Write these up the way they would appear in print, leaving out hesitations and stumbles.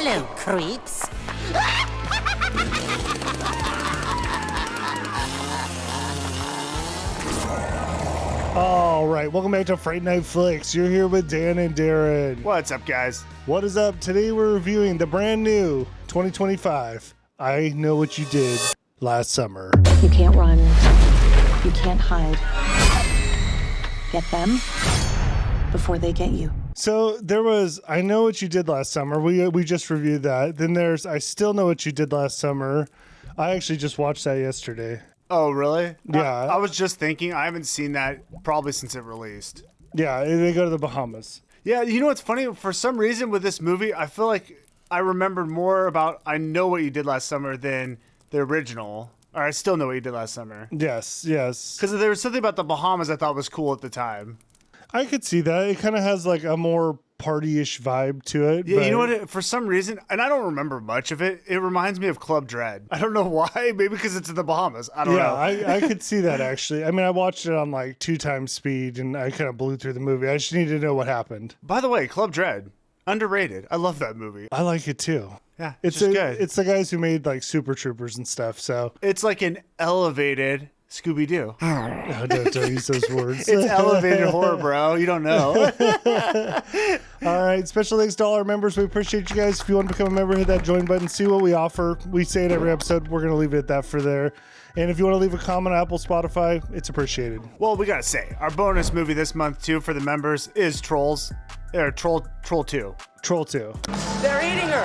Hello, creeps. All right, welcome back to Fright Night Flicks. You're here with Dan and Darren. What's up, guys? What is up? Today we're reviewing the brand new 2025 I Know What You Did Last Summer. You can't run. You can't hide. Get them before they get you. So there was I Know What You Did Last Summer. We just reviewed that. Then there's I Still Know What You Did Last Summer. I actually just watched that yesterday. Oh, really? Yeah. I was just thinking, I haven't seen that probably since it released. Yeah, they go to the Bahamas. Yeah, you know what's funny? For some reason with this movie, I feel like I remembered more about I Know What You Did Last Summer than the original. Or I Still Know What You Did Last Summer. Yes. Because there was something about the Bahamas I thought was cool at the time. I could see that. It kind of has like a more party-ish vibe to it. Yeah, but... you know what? For some reason, and I don't remember much of it, it reminds me of Club Dread. I don't know why. Maybe because it's in the Bahamas. I don't know. I could see that, actually. I mean, I watched it on like 2x speed, and I kind of blew through the movie. I just need to know what happened. By the way, Club Dread, underrated. I love that movie. I like it, too. Yeah, it's just good. It's the guys who made like Super Troopers and stuff, so... It's like an elevated Scooby-Doo. Oh, don't use those words. It's elevated horror, bro. You don't know. All right. Special thanks to all our members. We appreciate you guys. If you want to become a member, hit that join button. See what we offer. We say it every episode. We're going to leave it at that for there. And if you want to leave a comment on Apple, Spotify, it's appreciated. Well, we got to say, our bonus movie this month, too, for the members is Trolls. Or Troll 2. Troll 2. They're eating her.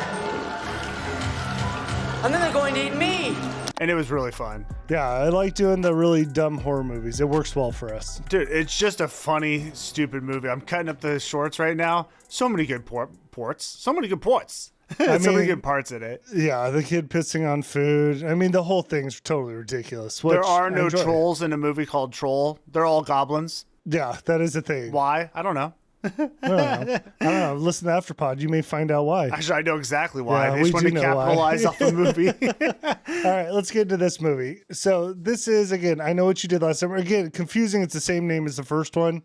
And then they're going to eat me. And it was really fun. Yeah, I like doing the really dumb horror movies. It works well for us. Dude, it's just a funny, stupid movie. I'm cutting up the shorts right now. So many good ports. So many good ports. So many good parts in it. Yeah, the kid pissing on food. I mean, the whole thing's totally ridiculous. There are no trolls in a movie called Troll. They're all goblins. Yeah, that is a thing. Why? I don't know. I don't know. Listen to Afterpod. You may find out why. Actually, I know exactly why. Yeah, they just want to capitalize off the movie. All right, let's get into this movie. So this is, again, I Know What You Did Last Summer. Again, confusing. It's the same name as the first one.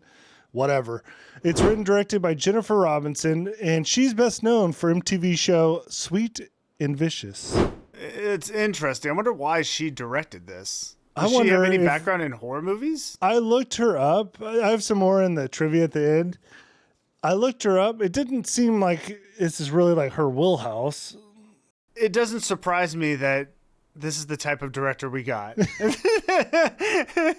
Whatever. It's written and directed by Jennifer Robinson, and she's best known for MTV show Sweet and Vicious. It's interesting. I wonder why she directed this. Does she have any background in horror movies? I looked her up. I have some more in the trivia at the end. I looked her up. It didn't seem like this is really like her wheelhouse. It doesn't surprise me that this is the type of director we got.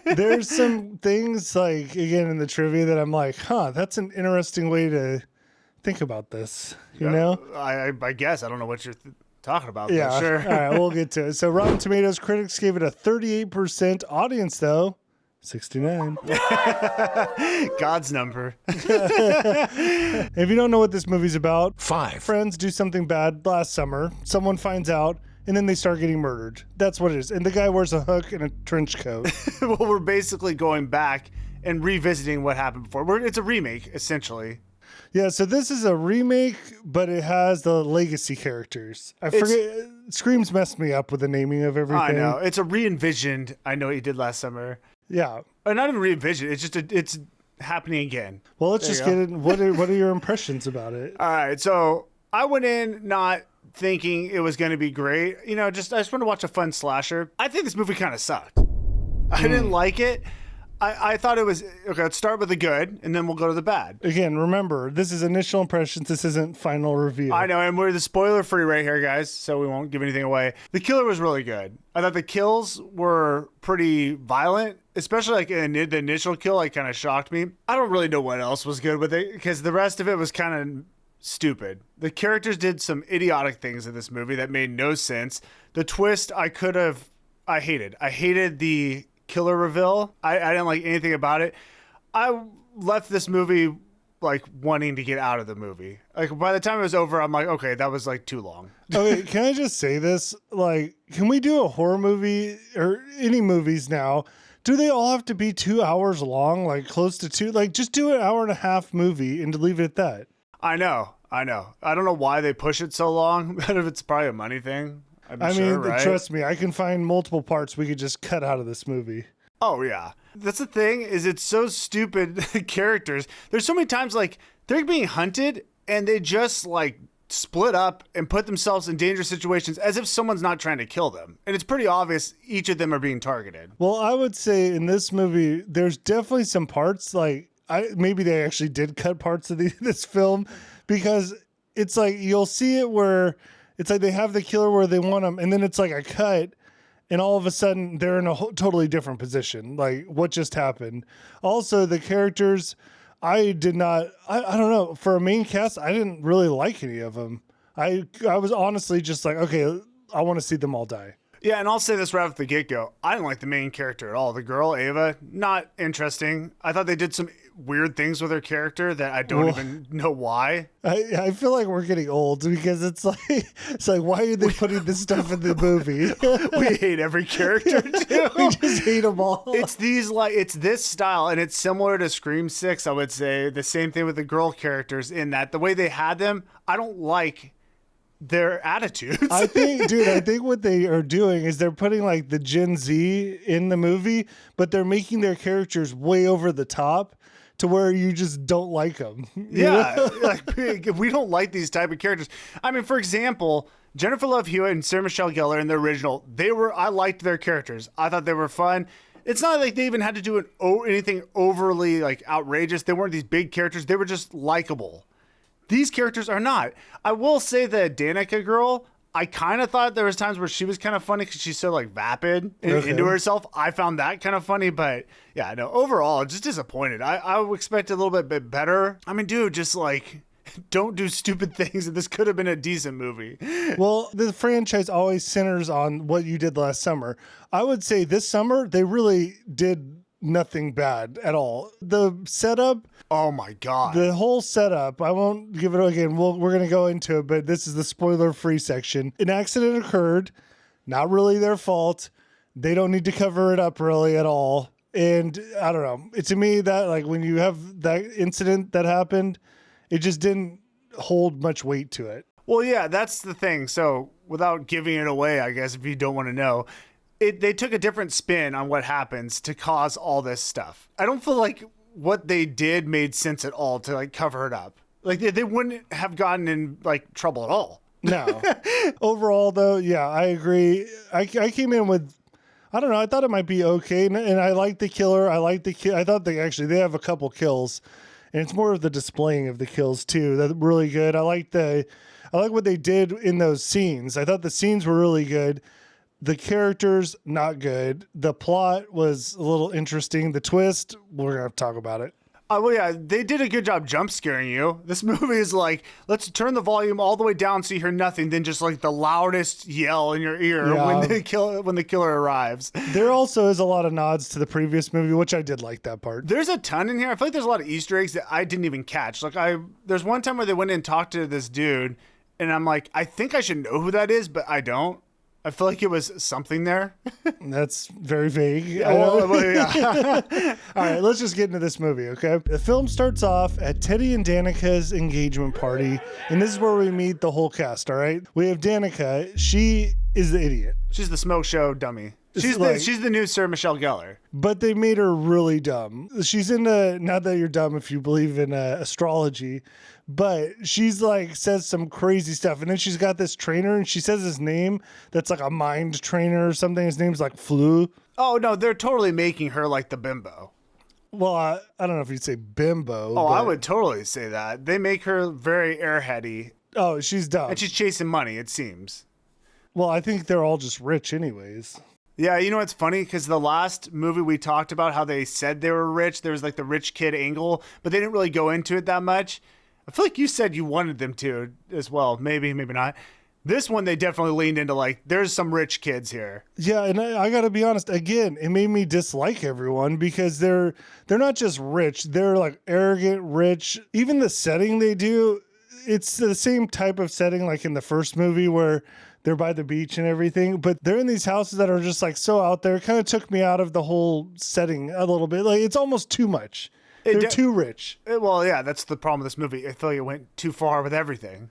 There's some things like, again, in the trivia that I'm like, that's an interesting way to think about this, you know? I guess. I don't know what you're talking about. Yeah, but sure. All right, we'll get to it. So Rotten Tomatoes critics gave it a 38%. Audience, though, 69. God's number. If you don't know what this movie's about, 5 friends do something bad last summer. Someone finds out, and then they start getting murdered. That's what it is. And the guy wears a hook and a trench coat. Well, we're basically going back and revisiting what happened before. It's a remake, essentially. Yeah, so this is a remake, but it has the legacy characters. I forget. Scream's messed me up with the naming of everything. I know. It's a re-envisioned I Know What You Did Last Summer. Yeah. Or not even re-envisioned. It's just it's happening again. Well, let's just get in. What are your impressions about it? All right. So I went in not thinking it was going to be great. You know, I just want to watch a fun slasher. I think this movie kind of sucked. I didn't like it. I thought it was, okay, let's start with the good, and then we'll go to the bad. Again, remember, this is initial impressions. This isn't final review. I know, and we're the spoiler-free right here, guys, so we won't give anything away. The killer was really good. I thought the kills were pretty violent, especially like in the initial kill, like kind of shocked me. I don't really know what else was good with it, because the rest of it was kind of stupid. The characters did some idiotic things in this movie that made no sense. The twist I hated. I hated the killer reveal. I didn't like anything about it. I left this movie like wanting to get out of the movie. Like by the time it was over, I'm like, okay, that was like too long. Okay, can I just say this? Like, can we do a horror movie or any movies now? Do they all have to be 2 hours long? Like close to 2? Like just do an hour and a half movie and leave it at that. I know. I don't know why they push it so long, but if it's probably a money thing. I mean, right? Trust me, I can find multiple parts we could just cut out of this movie. Oh, yeah. That's the thing, is it's so stupid, characters. There's so many times, like, they're being hunted, and they just, like, split up and put themselves in dangerous situations as if someone's not trying to kill them. And it's pretty obvious each of them are being targeted. Well, I would say in this movie, there's definitely some parts like maybe they actually did cut parts of this film, because it's like you'll see it where it's like they have the killer where they want him, and then it's like a cut, and all of a sudden they're in a totally different position. Like, what just happened? Also, the characters, I don't know, for a main cast, I didn't really like any of them. I was honestly just like, okay, I want to see them all die. Yeah, and I'll say this right off the get-go. I didn't like the main character at all. The girl, Ava, not interesting. I thought they did some weird things with her character that I don't even know why. I feel like we're getting old, because it's like why are they putting this stuff in the movie? We hate every character too. We just hate them all. It's this style, and it's similar to Scream 6, I would say. The same thing with the girl characters, in that the way they had them, I don't like their attitudes. I think what they are doing is they're putting like the Gen Z in the movie, but they're making their characters way over the top to where you just don't like them. Yeah, like we don't like these type of characters. I mean, for example, Jennifer Love Hewitt and Sarah Michelle Gellar in the original, I liked their characters. I thought they were fun. It's not like they even had to do anything overly like outrageous. They weren't these big characters. They were just likable. These characters are not. I will say the Danica girl, I kind of thought there was times where she was kind of funny because she's so like vapid into herself. I found that kind of funny, but yeah, no, overall, just disappointed. I would expect a little bit better. I mean, dude, just like, don't do stupid things. And this could have been a decent movie. Well, the franchise always centers on what you did last summer. I would say this summer, they really did nothing bad at all. The setup. Oh my God. The whole setup, I won't give it again. We're going to go into it, but this is the spoiler-free section. An accident occurred, not really their fault. They don't need to cover it up really at all. And I don't know. To me, that like when you have that incident that happened, it just didn't hold much weight to it. Well, yeah, that's the thing. So without giving it away, I guess, if you don't want to know, they took a different spin on what happens to cause all this stuff. I don't feel like what they did made sense at all to like cover it up. Like they wouldn't have gotten in like trouble at all. No. Overall though, yeah, I agree. I came in with, I don't know, I thought it might be okay. And I like the killer. I thought they have a couple kills, and it's more of the displaying of the kills too. That's really good. I like what they did in those scenes. I thought the scenes were really good. The characters, not good. The plot was a little interesting. The twist, we're going to talk about it. Well, yeah, they did a good job jump scaring you. This movie is like, let's turn the volume all the way down so you hear nothing, then just like the loudest yell in your ear when the killer arrives. There also is a lot of nods to the previous movie, which I did like that part. There's a ton in here. I feel like there's a lot of Easter eggs that I didn't even catch. Like there's one time where they went in and talked to this dude, and I'm like, I think I should know who that is, but I don't. I feel like it was something there. That's very vague. Yeah. All right, let's just get into this movie, okay? The film starts off at Teddy and Danica's engagement party, and this is where we meet the whole cast, all right? We have Danica. She is the idiot. She's the smoke show dummy. She's the new Sarah Michelle Gellar. But they made her really dumb. She's into, not that you're dumb if you believe in astrology, but she's like, says some crazy stuff. And then she's got this trainer, and she says his name that's like a mind trainer or something. His name's like Flu. Oh, no, they're totally making her like the bimbo. Well, I don't know if you'd say bimbo. Oh, I would totally say that. They make her very airheady. Oh, she's dumb. And she's chasing money, it seems. Well, I think they're all just rich anyways. Yeah, you know what's funny? Because the last movie we talked about how they said they were rich, there was like the rich kid angle, but they didn't really go into it that much. I feel like you said you wanted them to as well. Maybe, maybe not. This one, they definitely leaned into like, there's some rich kids here. Yeah, and I got to be honest, again, it made me dislike everyone because they're not just rich. They're like arrogant, rich. Even the setting they do, it's the same type of setting like in the first movie where they're by the beach and everything, but they're in these houses that are just like so out there. It kind of took me out of the whole setting a little bit. Like it's almost too much. They're too rich. Well, yeah, that's the problem with this movie. I feel like it went too far with everything.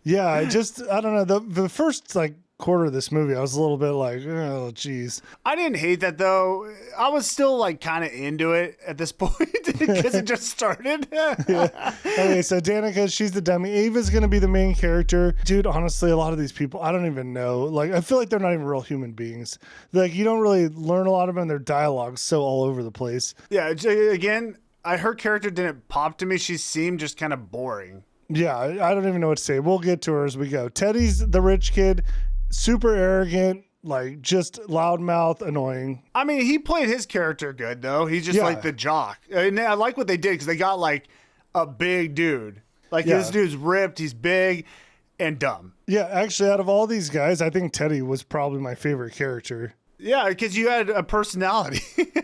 Yeah, I don't know. The first like quarter of this movie, I was a little bit like, oh, geez. I didn't hate that though. I was still like kind of into it at this point because it just started. Okay, so Danica, she's the dummy. Ava's going to be the main character. Dude, honestly, a lot of these people, I don't even know. Like, I feel like they're not even real human beings. Like, you don't really learn a lot of them. Their dialogue's so all over the place. Yeah, again, her character didn't pop to me. She seemed just kind of boring. Yeah, I don't even know what to say. We'll get to her as we go. Teddy's the rich kid, super arrogant, like just loudmouth, annoying. I mean, he played his character good though. He's just like the jock. And I like what they did because they got like a big dude. Like this dude's ripped, he's big and dumb. Yeah, actually, out of all these guys, I think Teddy was probably my favorite character. Yeah, because you had a personality.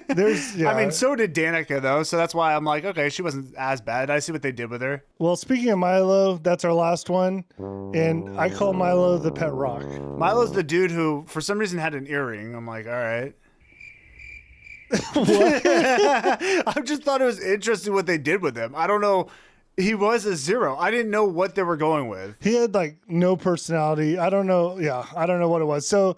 I mean, so did Danica, though. So that's why I'm like, okay, she wasn't as bad. I see what they did with her. Well, speaking of Milo, that's our last one. And I call Milo the pet rock. Milo's the dude who, for some reason, had an earring. I'm like, all right. I just thought it was interesting what they did with him. I don't know. He was a zero. I didn't know what they were going with. He had like no personality. I don't know. Yeah, I don't know what it was. So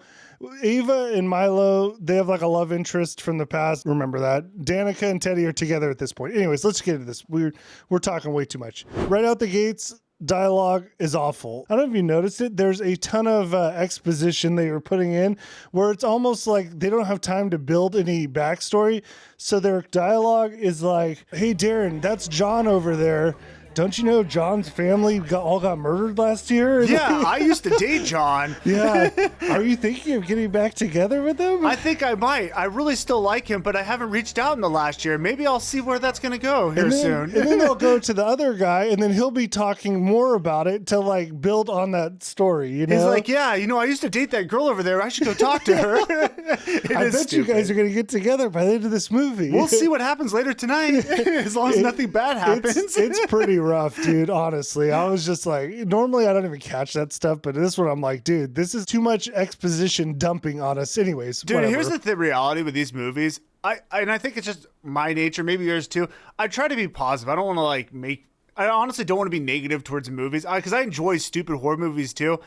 Ava and Milo, they have like a love interest from the past. Remember that. Danica and Teddy are together at this point. Anyways, let's get into this. We're talking way too much. Right out the gates, dialogue is awful. I don't know if you noticed it. There's a ton of exposition they were putting in where it's almost like they don't have time to build any backstory. So their dialogue is like, hey, Darren, that's John over there. Don't you know John's family all got murdered last year? Yeah, I used to date John. Yeah. Are you thinking of getting back together with him? I think I might. I really still like him, but I haven't reached out in the last year. Maybe I'll see where that's going to go here soon. And then they'll go to the other guy, and then he'll be talking more about it to like build on that story. You know? He's like, yeah, I used to date that girl over there. I should go talk to her. I bet you guys are going to get together by the end of this movie. We'll see what happens later tonight, as long as nothing bad happens. It's pretty rough, dude. Honestly, I was just like, normally I don't even catch that stuff, but this one I'm like, dude, this is too much exposition dumping on us. Anyways, dude, whatever. Here's the reality with these movies. I think it's just my nature, maybe yours too. I try to be positive. I don't want to I honestly don't want to be negative towards movies because I enjoy stupid horror movies too.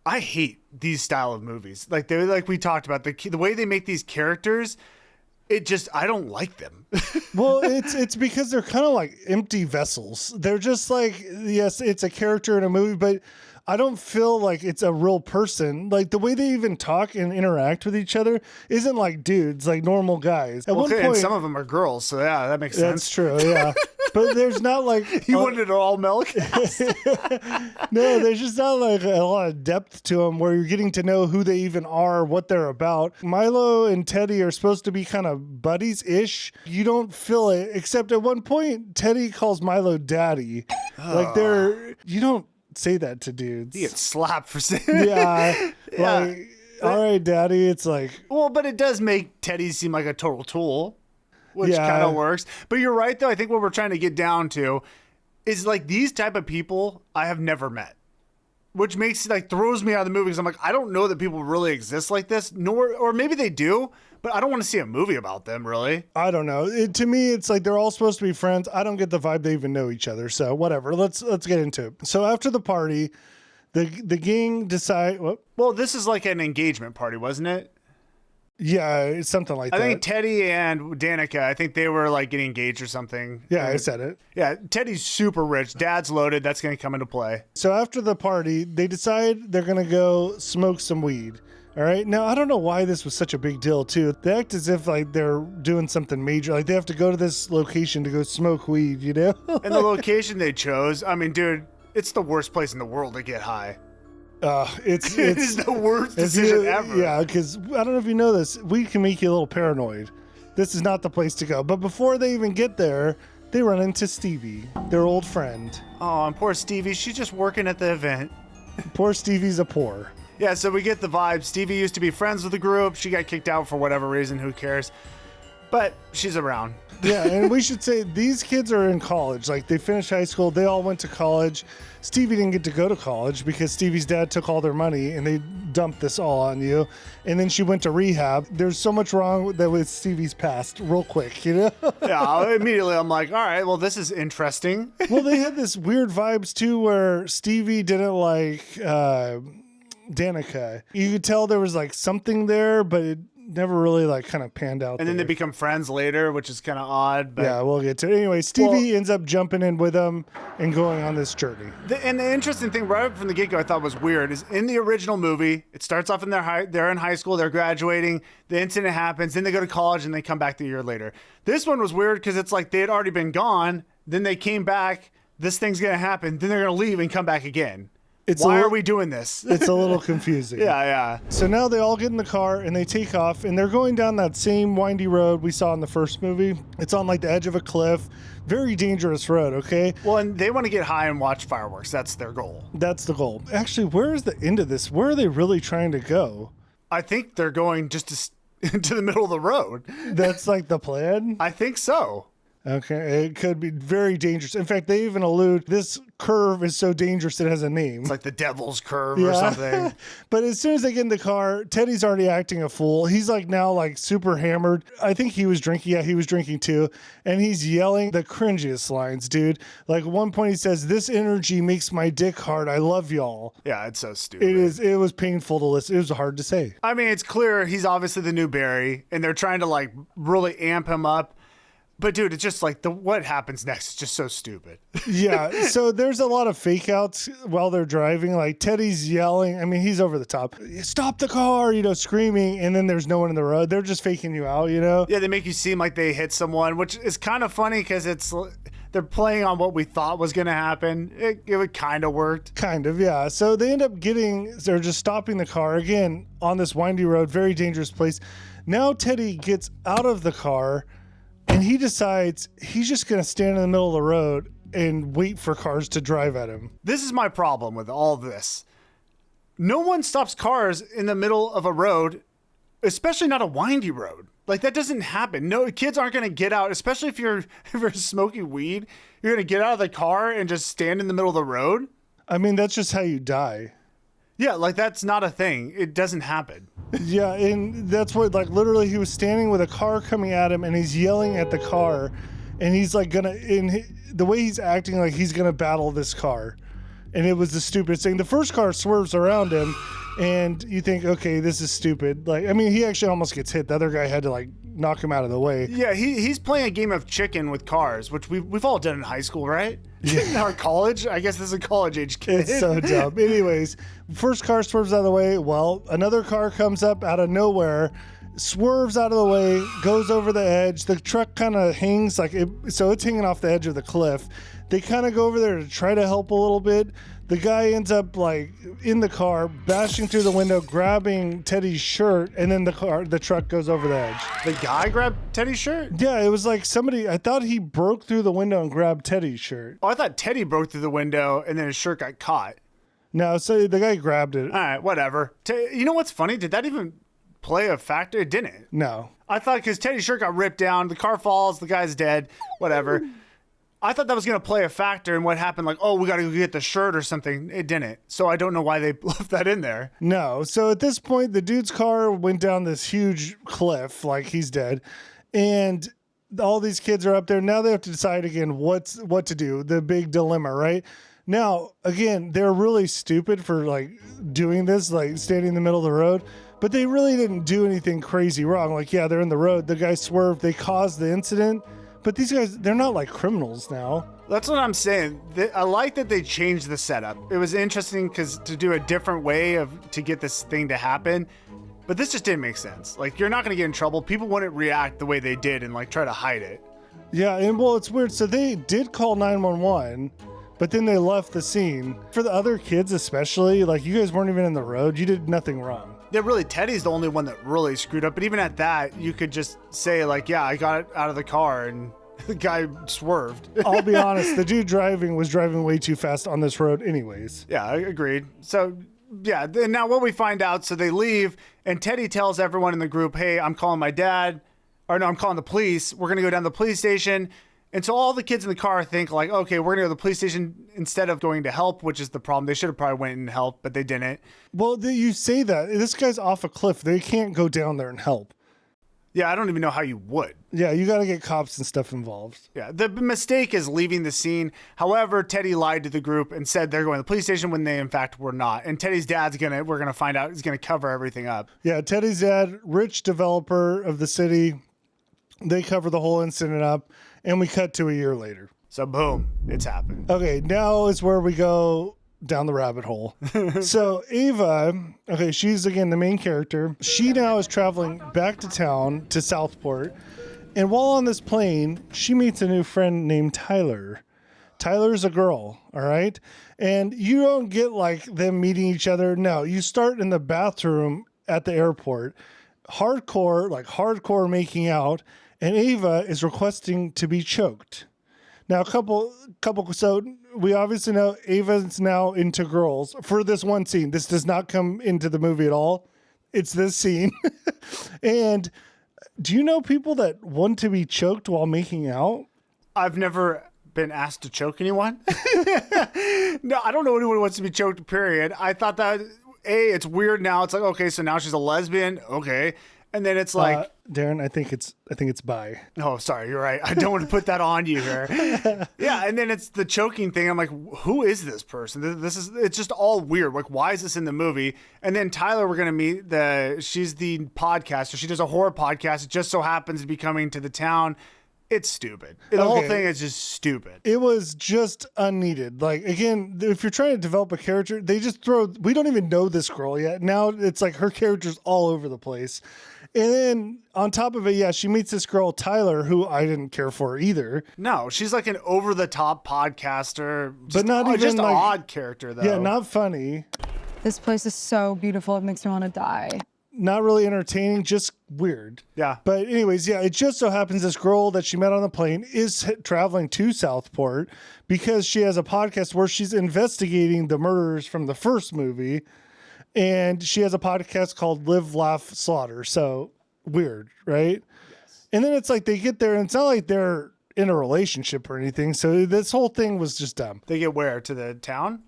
I hate these style of movies. Like we talked about the way they make these characters. I don't like them. Well, it's because they're kind of like empty vessels. They're just like, yes, it's a character in a movie, but I don't feel like it's a real person. Like the way they even talk and interact with each other isn't like dudes, like normal guys. At one point, and some of them are girls, so yeah, that makes sense. That's true, yeah. But there's not like you wanted it all milk. No, there's just not like a lot of depth to them where you're getting to know who they even are, what they're about. Milo and Teddy are supposed to be kind of buddies-ish. You don't feel it, except at one point, Teddy calls Milo daddy. Like you don't say that to dudes. You get slapped for saying yeah. Like, all right, daddy. It's like, well, but it does make Teddy seem like a total tool, which kind of works. But you're right, though. I think what we're trying to get down to is like these type of people I have never met, which makes throws me out of the movie because I'm like, I don't know that people really exist like this, or maybe they do, but I don't want to see a movie about them, really. I don't know. To me, it's like they're all supposed to be friends. I don't get the vibe they even know each other. So whatever. Let's get into it. So after the party, the gang decide. Well, this is like an engagement party, wasn't it? Yeah, it's something like that. I think Teddy and Danica, I think they were like getting engaged or something. Yeah, I said it. Yeah, Teddy's super rich. Dad's loaded. That's going to come into play. So after the party, they decide they're going to go smoke some weed. All right. Now, I don't know why this was such a big deal, too. They act as if like they're doing something major. Like they have to go to this location to go smoke weed, you know? And the location they chose, I mean, dude, it's the worst place in the world to get high. It's the worst decision ever. Yeah, because I don't know if you know this, weed can make you a little paranoid. This is not the place to go. But before they even get there, they run into Stevie, their old friend. Oh, and poor Stevie, she's just working at the event. Poor Stevie's a poor. Yeah, so we get the vibe. Stevie used to be friends with the group. She got kicked out for whatever reason. Who cares? But she's around. Yeah, and we should say these kids are in college. Like they finished high school. They all went to college. Stevie didn't get to go to college because Stevie's dad took all their money and they dumped this all on you. And then she went to rehab. There's so much wrong with Stevie's past real quick, you know? Yeah, immediately I'm like, all right, well, this is interesting. Well, they had this weird vibes too where Stevie didn't like... Danica. You could tell there was like something there, but it never really like kind of panned out. And then they become friends later, which is kind of odd. But yeah, we'll get to it. Anyway, Stevie ends up jumping in with them and going on this journey. And the interesting thing right from the get-go I thought was weird is in the original movie, it starts off in they're in high school, they're graduating, the incident happens, then they go to college and they come back the year later. This one was weird because it's like they had already been gone, then they came back, this thing's going to happen, then they're going to leave and come back again. Why are we doing this? It's a little confusing. Yeah. So now they all get in the car and they take off and they're going down that same windy road we saw in the first movie. It's on like the edge of a cliff. Very dangerous road, okay? Well, and they want to get high and watch fireworks. That's their goal. That's the goal. Actually, where is the end of this? Where are they really trying to go? I think they're going just into the middle of the road. That's like the plan? I think so. Okay, it could be very dangerous. In fact, they even allude this curve is so dangerous it has a name. It's like the devil's curve or something. But as soon as they get in the car, Teddy's already acting a fool. He's like now like super hammered. I think he was drinking. Yeah, he was drinking too. And he's yelling the cringiest lines, dude. Like at one point he says, "This energy makes my dick hard. I love y'all." Yeah, it's so stupid. It is. It was painful to listen. It was hard to say. I mean, it's clear he's obviously the new Barry, and they're trying to like really amp him up. But dude, it's just like what happens next is just so stupid. Yeah. So there's a lot of fake outs while they're driving. Like Teddy's yelling. I mean, he's over the top. "Stop the car," screaming. And then there's no one in the road. They're just faking you out, Yeah, they make you seem like they hit someone, which is kind of funny because they're playing on what we thought was going to happen. It kind of worked. Kind of, yeah. So they end up they're just stopping the car again on this windy road, very dangerous place. Now Teddy gets out of the car and he decides he's just going to stand in the middle of the road and wait for cars to drive at him. This is my problem with all this. No one stops cars in the middle of a road, especially not a windy road. Like that doesn't happen. No, kids aren't going to get out, especially if you're smoking weed. You're going to get out of the car and just stand in the middle of the road. I mean, that's just how you die. Yeah, like that's not a thing. It doesn't happen. Yeah, and that's what, like, literally he was standing with a car coming at him and he's yelling at the car and he's like the way he's acting like he's gonna battle this car. And it was the stupidest thing. The first car swerves around him and you think, okay, this is stupid. Like, I mean, he actually almost gets hit. The other guy had to like knock him out of the way. Yeah, he's playing a game of chicken with cars, which we've all done in high school, right? Yeah. Or college. I guess this is a college age kid. It's so dumb. Anyways, first car swerves out of the way. Well, another car comes up out of nowhere, swerves out of the way, goes over the edge. The truck kind of hangs so it's hanging off the edge of the cliff. They kind of go over there to try to help a little bit. The guy ends up like in the car, bashing through the window, grabbing Teddy's shirt, and then the truck goes over the edge. The guy grabbed Teddy's shirt? Yeah, it was like I thought he broke through the window and grabbed Teddy's shirt. Oh, I thought Teddy broke through the window and then his shirt got caught. No, so the guy grabbed it. All right, whatever. You know what's funny? Did that even play a factor? It didn't. No. I thought because Teddy's shirt got ripped down, the car falls, the guy's dead, whatever. I thought that was going to play a factor in what happened, like, oh, we got to go get the shirt or something. It didn't. So I don't know why they left that in there. No. So at this point, the dude's car went down this huge cliff, like he's dead. And all these kids are up there. Now they have to decide again what to do. The big dilemma, right? Now, again, they're really stupid for like doing this, like standing in the middle of the road. But they really didn't do anything crazy wrong. Like, yeah, they're in the road. The guy swerved. They caused the incident. But these guys, they're not like criminals now. That's what I'm saying. I like that they changed the setup. It was interesting because to do a different way to get this thing to happen. But this just didn't make sense. Like, you're not going to get in trouble. People wouldn't react the way they did and like try to hide it. Yeah, and well, it's weird. So they did call 911, but then they left the scene. For the other kids especially, like you guys weren't even in the road. You did nothing wrong. Yeah, really, Teddy's the only one that really screwed up. But even at that, you could just say like, yeah, I got it out of the car and the guy swerved. I'll be honest, the dude was driving way too fast on this road anyways. Yeah, I agreed. So, yeah, and now what we find out, so they leave and Teddy tells everyone in the group, hey, I'm calling my dad. Or no, I'm calling the police. We're going to go down to the police station. And so all the kids in the car think like, okay, we're going to go to the police station instead of going to help, which is the problem. They should have probably went and helped, but they didn't. Well, you say that. This guy's off a cliff. They can't go down there and help. Yeah, I don't even know how you would. Yeah, you got to get cops and stuff involved. Yeah, the mistake is leaving the scene. However, Teddy lied to the group and said they're going to the police station when they in fact were not. And Teddy's dad's we're gonna find out, he's gonna cover everything up. Yeah, Teddy's dad, rich developer of the city. They cover the whole incident up, and we cut to a year later. So boom, it's happened. Okay, now is where we go down the rabbit hole. So Ava, okay, she's again the main character. She now is traveling back to town to Southport. And while on this plane, she meets a new friend named Tyler. Tyler's a girl, all right? And you don't get like them meeting each other. No, you start in the bathroom at the airport. Hardcore making out. And Ava is requesting to be choked. Now, so we obviously know Ava's now into girls for this one scene. This does not come into the movie at all. It's this scene. And do you know people that want to be choked while making out? I've never been asked to choke anyone. No, I don't know anyone who wants to be choked, period. I thought that, it's weird now. It's like, okay, so now she's a lesbian. Okay. And then it's like, Darren, I think it's bi. oh, sorry, you're right. I don't want to put that on you here. Yeah, and then it's the choking thing. I'm like, who is this person? It's just all weird. Like, why is this in the movie? And then Tyler, we're gonna meet she's the podcaster. She does a horror podcast. It just so happens to be coming to the town. It's stupid. The whole thing is just stupid. It was just unneeded. Like, again, if you're trying to develop a character, they just we don't even know this girl yet. Now it's like her character's all over the place. And then on top of it, yeah, she meets this girl, Tyler, who I didn't care for either. No, she's like an over-the-top podcaster. But not even just an like, odd character, though. Yeah, not funny. This place is so beautiful. It makes me want to die. Not really entertaining, just weird. Yeah. But anyways, yeah, it just so happens this girl that she met on the plane is traveling to Southport because she has a podcast where she's investigating the murders from the first movie. And she has a podcast called Live, Laugh, Slaughter. So weird, right? Yes. And then it's like they get there and it's not like they're in a relationship or anything. So this whole thing was just dumb. They get where? To the town?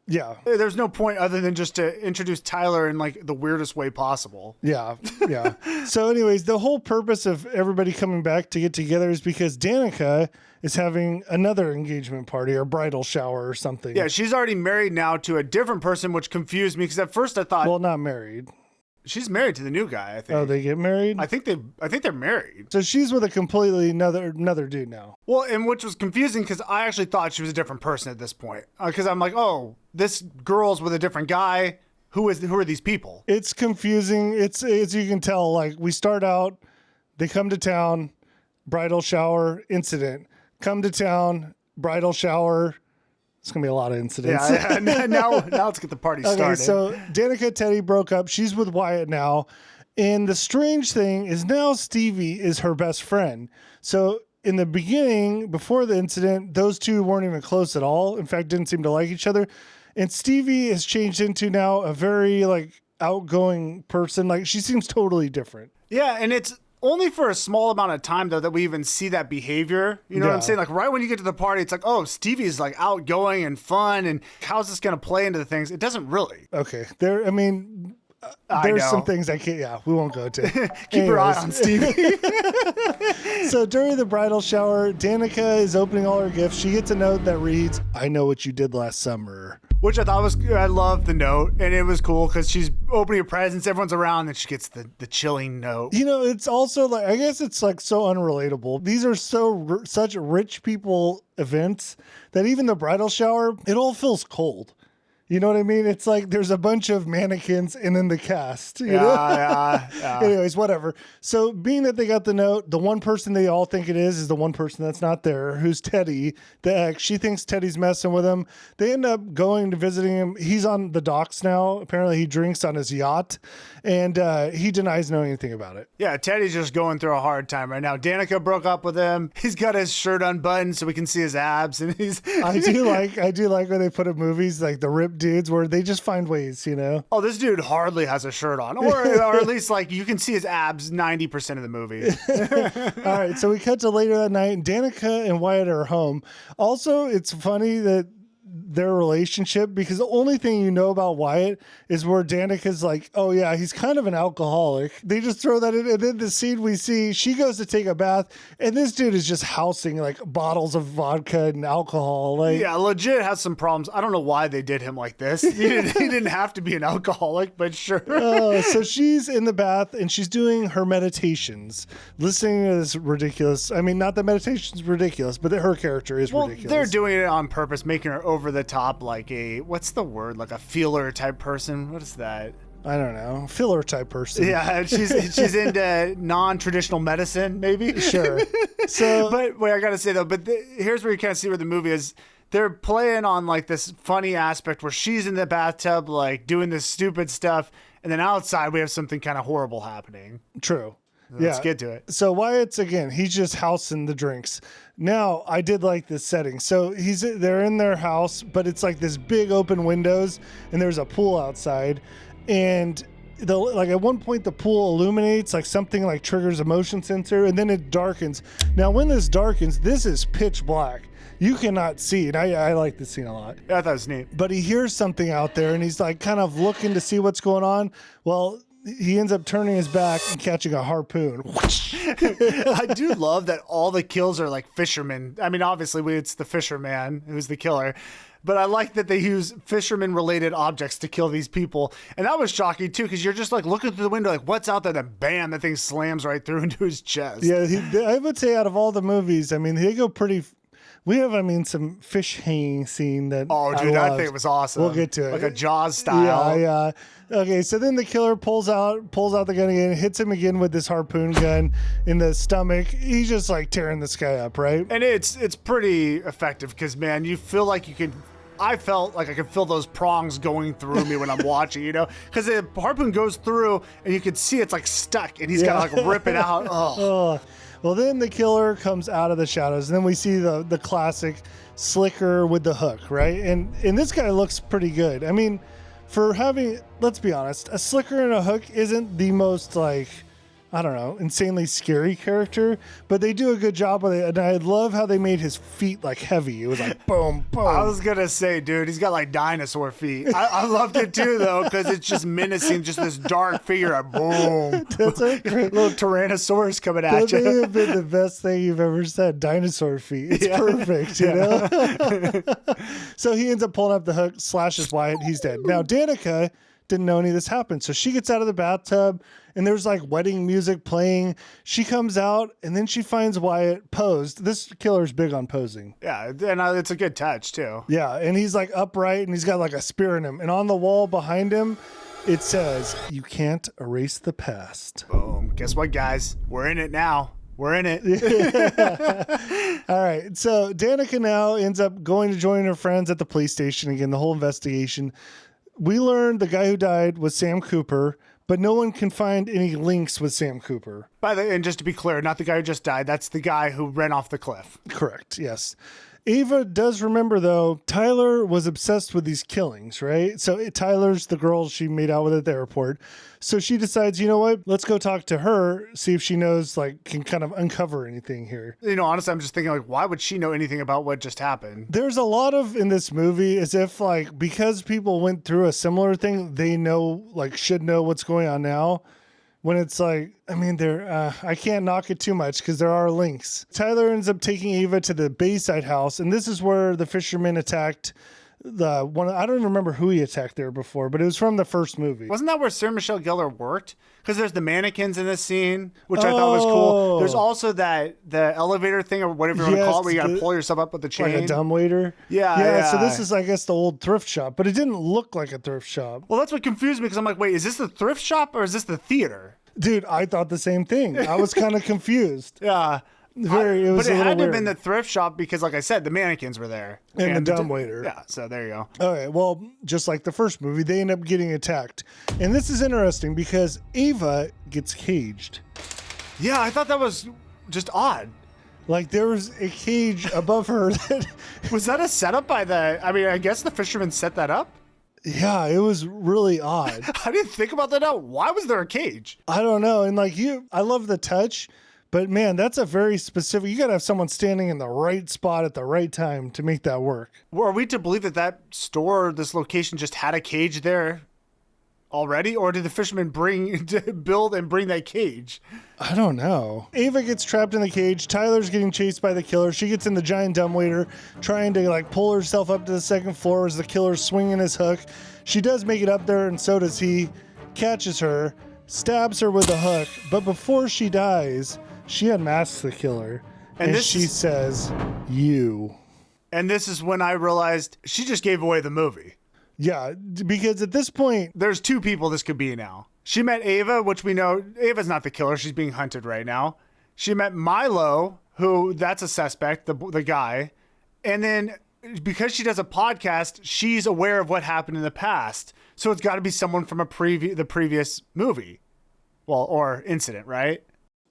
Yeah. There's no point other than just to introduce Tyler in like the weirdest way possible. Yeah. Yeah. So anyways, the whole purpose of everybody coming back to get together is because Danica is having another engagement party or bridal shower or something. Yeah, she's already married now to a different person, which confused me because at first I thought, well, not married. She's married to the new guy, I think. Oh, they get married? I think they're married. So she's with a completely another dude now. Well, and which was confusing because I actually thought she was a different person at this point. Because I'm like, oh, this girl's with a different guy. Who are these people? It's confusing. It's you can tell, like, we start out, they come to town, bridal shower, incident. Come to town, bridal shower. It's going to be a lot of incidents. Yeah, now let's get the party started. Okay, so Danica Teddy broke up. She's with Wyatt now. And the strange thing is now Stevie is her best friend. So in the beginning, before the incident, those two weren't even close at all. In fact, didn't seem to like each other. And Stevie has changed into now a very like outgoing person. Like she seems totally different. Yeah, and it's only for a small amount of time, though, that we even see that behavior. You know what I'm saying? Like, right when you get to the party, it's like, oh, Stevie's like outgoing and fun, and how's this going to play into the things? It doesn't really. Okay. There's some things I can't, we won't go to. Keep your eye on Stevie. So during the bridal shower, Danica is opening all her gifts. She gets a note that reads, I know what you did last summer. Which I thought I loved the note, and it was cool because she's opening her presents, everyone's around, and she gets the chilling note. You know, it's also like, I guess it's like so unrelatable. These are such rich people events that even the bridal shower, it all feels cold. You know what I mean? It's like there's a bunch of mannequins and then the cast. You know? Yeah. Anyways, whatever. So being that they got the note, the one person they all think it is the one person that's not there, who's Teddy, the ex. She thinks Teddy's messing with him. They end up going to visiting him. He's on the docks now. Apparently he drinks on his yacht, and he denies knowing anything about it. Yeah, Teddy's just going through a hard time right now. Danica broke up with him. He's got his shirt unbuttoned so we can see his abs, and he's... I do like when they put in movies like the ripped dudes where they just find ways, you know? Oh, this dude hardly has a shirt on, or at least like you can see his abs 90% of the movie. All right, so we cut to later that night, and Danica and Wyatt are home. Also, it's funny that their relationship, because the only thing you know about Wyatt is where Danica's like, oh yeah, he's kind of an alcoholic. They just throw that in. And then the scene we see, she goes to take a bath and this dude is just housing like bottles of vodka and alcohol. Like, Yeah, legit has some problems. I don't know why they did him like this. He didn't have to be an alcoholic, but sure. So she's in the bath and she's doing her meditations, listening to this ridiculous. I mean, not that meditation's ridiculous, but that her character is ridiculous. They're doing it on purpose, making her over the top, like what's the word? Like a feeler type person. What is that? I don't know, filler type person. Yeah, she's into non-traditional medicine, maybe. Sure. So, but wait, I gotta say though, here's where you kind of see where the movie is. They're playing on like this funny aspect where she's in the bathtub, like doing this stupid stuff, and then outside we have something kind of horrible happening. True. Let's get to it. So Wyatt's, again, he's just housing the drinks. Now, I did like this setting. So they're in their house, but it's like this big open windows, and there's a pool outside. And like at one point the pool illuminates, like something like triggers a motion sensor, and then it darkens. Now, when this darkens, this is pitch black. You cannot see it. I like this scene a lot. Yeah, I thought it was neat. But he hears something out there, and he's like kind of looking to see what's going on. Well, he ends up turning his back and catching a harpoon. I do love that all the kills are like fishermen. I mean, obviously it's the fisherman who's the killer, but I like that they use fisherman related objects to kill these people. And that was shocking too, because you're just like looking through the window, like what's out there? Then bam, that thing slams right through into his chest. Yeah, I would say out of all the movies, I mean, they go pretty. We have, I mean, some fish hanging scene that. Oh, dude, that thing was awesome. We'll get to it. Like a Jaws style. Yeah. Okay, so then the killer pulls out the gun again, hits him again with this harpoon gun in the stomach. He's just like tearing this guy up, right? And it's pretty effective because, man, you feel like you can. I felt like I could feel those prongs going through me when I'm watching, you know, because the harpoon goes through and you can see it's like stuck, and he's got to like rip it out. Oh. Well, then the killer comes out of the shadows, and then we see the classic slicker with the hook, right? And this guy looks pretty good. I mean, for having, let's be honest, a slicker and a hook isn't the most, like, I don't know, insanely scary character, but they do a good job with it. And I love how they made his feet like heavy. It was like boom, boom. I was going to say, dude, he's got like dinosaur feet. I loved it too, though, because it's just menacing, just this dark figure. Boom. That's a great little Tyrannosaurus coming at you. That may have been the best thing you've ever said. Dinosaur feet. It's perfect, you know? So he ends up pulling up the hook, slashes Wyatt. He's dead. Now, Danica didn't know any of this happened. So she gets out of the bathtub and there's like wedding music playing. She comes out and then she finds Wyatt posed. This killer's big on posing. Yeah, and it's a good touch too. Yeah, and he's like upright and he's got like a spear in him. And on the wall behind him, it says, "You can't erase the past." Boom. Guess what, guys? We're in it now. We're in it. All right. So Danica now ends up going to join her friends at the police station. Again, the whole investigation. We learned the guy who died was Sam Cooper, but no one can find any links with Sam Cooper. And just to be clear, not the guy who just died. That's the guy who ran off the cliff. Correct. Yes. Ava does remember, though, Tyler was obsessed with these killings, right? So Tyler's the girl she made out with at the airport. So she decides, you know what? Let's go talk to her, see if she knows, like, can kind of uncover anything here. You know, honestly, I'm just thinking, like, why would she know anything about what just happened? There's a lot of, in this movie, as if, like, because people went through a similar thing, they know, like, should know what's going on now. When it's like, I mean, I can't knock it too much because there are links. Tyler ends up taking Ava to the Bayside house, and this is where the fisherman attacked the one. I don't even remember who he attacked there before, but it was from the first movie. Wasn't that where Sarah Michelle Gellar worked? Because there's the mannequins in this scene, which I thought was cool. There's also the elevator thing or whatever you want to call it, where you got to pull yourself up with the chain. Like a dumbwaiter. Yeah. So this is, I guess, the old thrift shop, but it didn't look like a thrift shop. Well, that's what confused me because I'm like, wait, is this the thrift shop or is this the theater? Dude, I thought the same thing. I was kind of confused. Yeah. But it had to have been the thrift shop because, like I said, the mannequins were there. And the dumbwaiter. Yeah, so there you go. Okay, well, just like the first movie, they end up getting attacked. And this is interesting because Ava gets caged. Yeah, I thought that was just odd. Like there was a cage above her. Was that a setup by I guess the fisherman set that up? Yeah, it was really odd. I didn't think about that now. Why was there a cage? I don't know. And like I love the touch, But man, that's a very specific, you got to have someone standing in the right spot at the right time to make that work. Well, are we to believe that that store, this location, just had a cage there already? Or did the fisherman build and bring that cage? I don't know. Ava gets trapped in the cage. Tyler's getting chased by the killer. She gets in the giant dumbwaiter, trying to like pull herself up to the second floor as the killer's swinging his hook. She does make it up there, and so does he. Catches her, stabs her with a hook, but before she dies, she unmasks the killer, and she says, "You." And this is when I realized she just gave away the movie. Yeah, because at this point, There's two people this could be now. She met Ava, which we know Ava's not the killer. She's being hunted right now. She met Milo, who that's a suspect, the guy. And then because she does a podcast, she's aware of what happened in the past. So it's got to be someone from the previous movie. Well, or incident, right?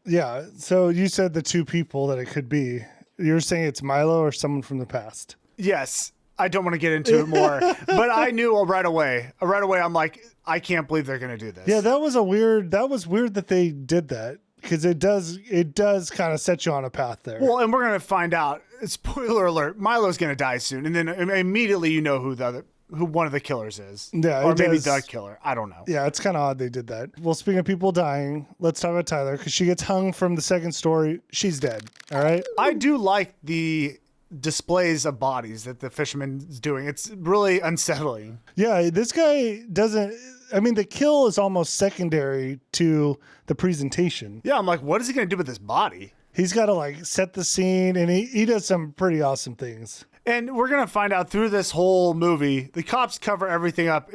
yeah, so you said the two people that it could be. You're saying it's Milo or someone from the past. Yes. I don't want to get into it more, but I knew right away. Right away, I'm like, I can't believe they're going to do this. Yeah, that was weird that they did that, because it does kind of set you on a path there. Well, and we're going to find out. Spoiler alert: Milo's going to die soon, and then immediately you know who one of the killers is. Yeah, or it maybe does. the killer. I don't know. Yeah, it's kind of odd they did that. Well, speaking of people dying, let's talk about Tyler, because she gets hung from the second story. She's dead. All right. I do like the displays of bodies that the fisherman's doing. It's really unsettling. Yeah, this guy doesn't. I mean, the kill is almost secondary to the presentation. Yeah, I'm like, what is he going to do with this body? He's got to like set the scene, and he does some pretty awesome things. And we're going to find out through this whole movie, the cops cover everything up,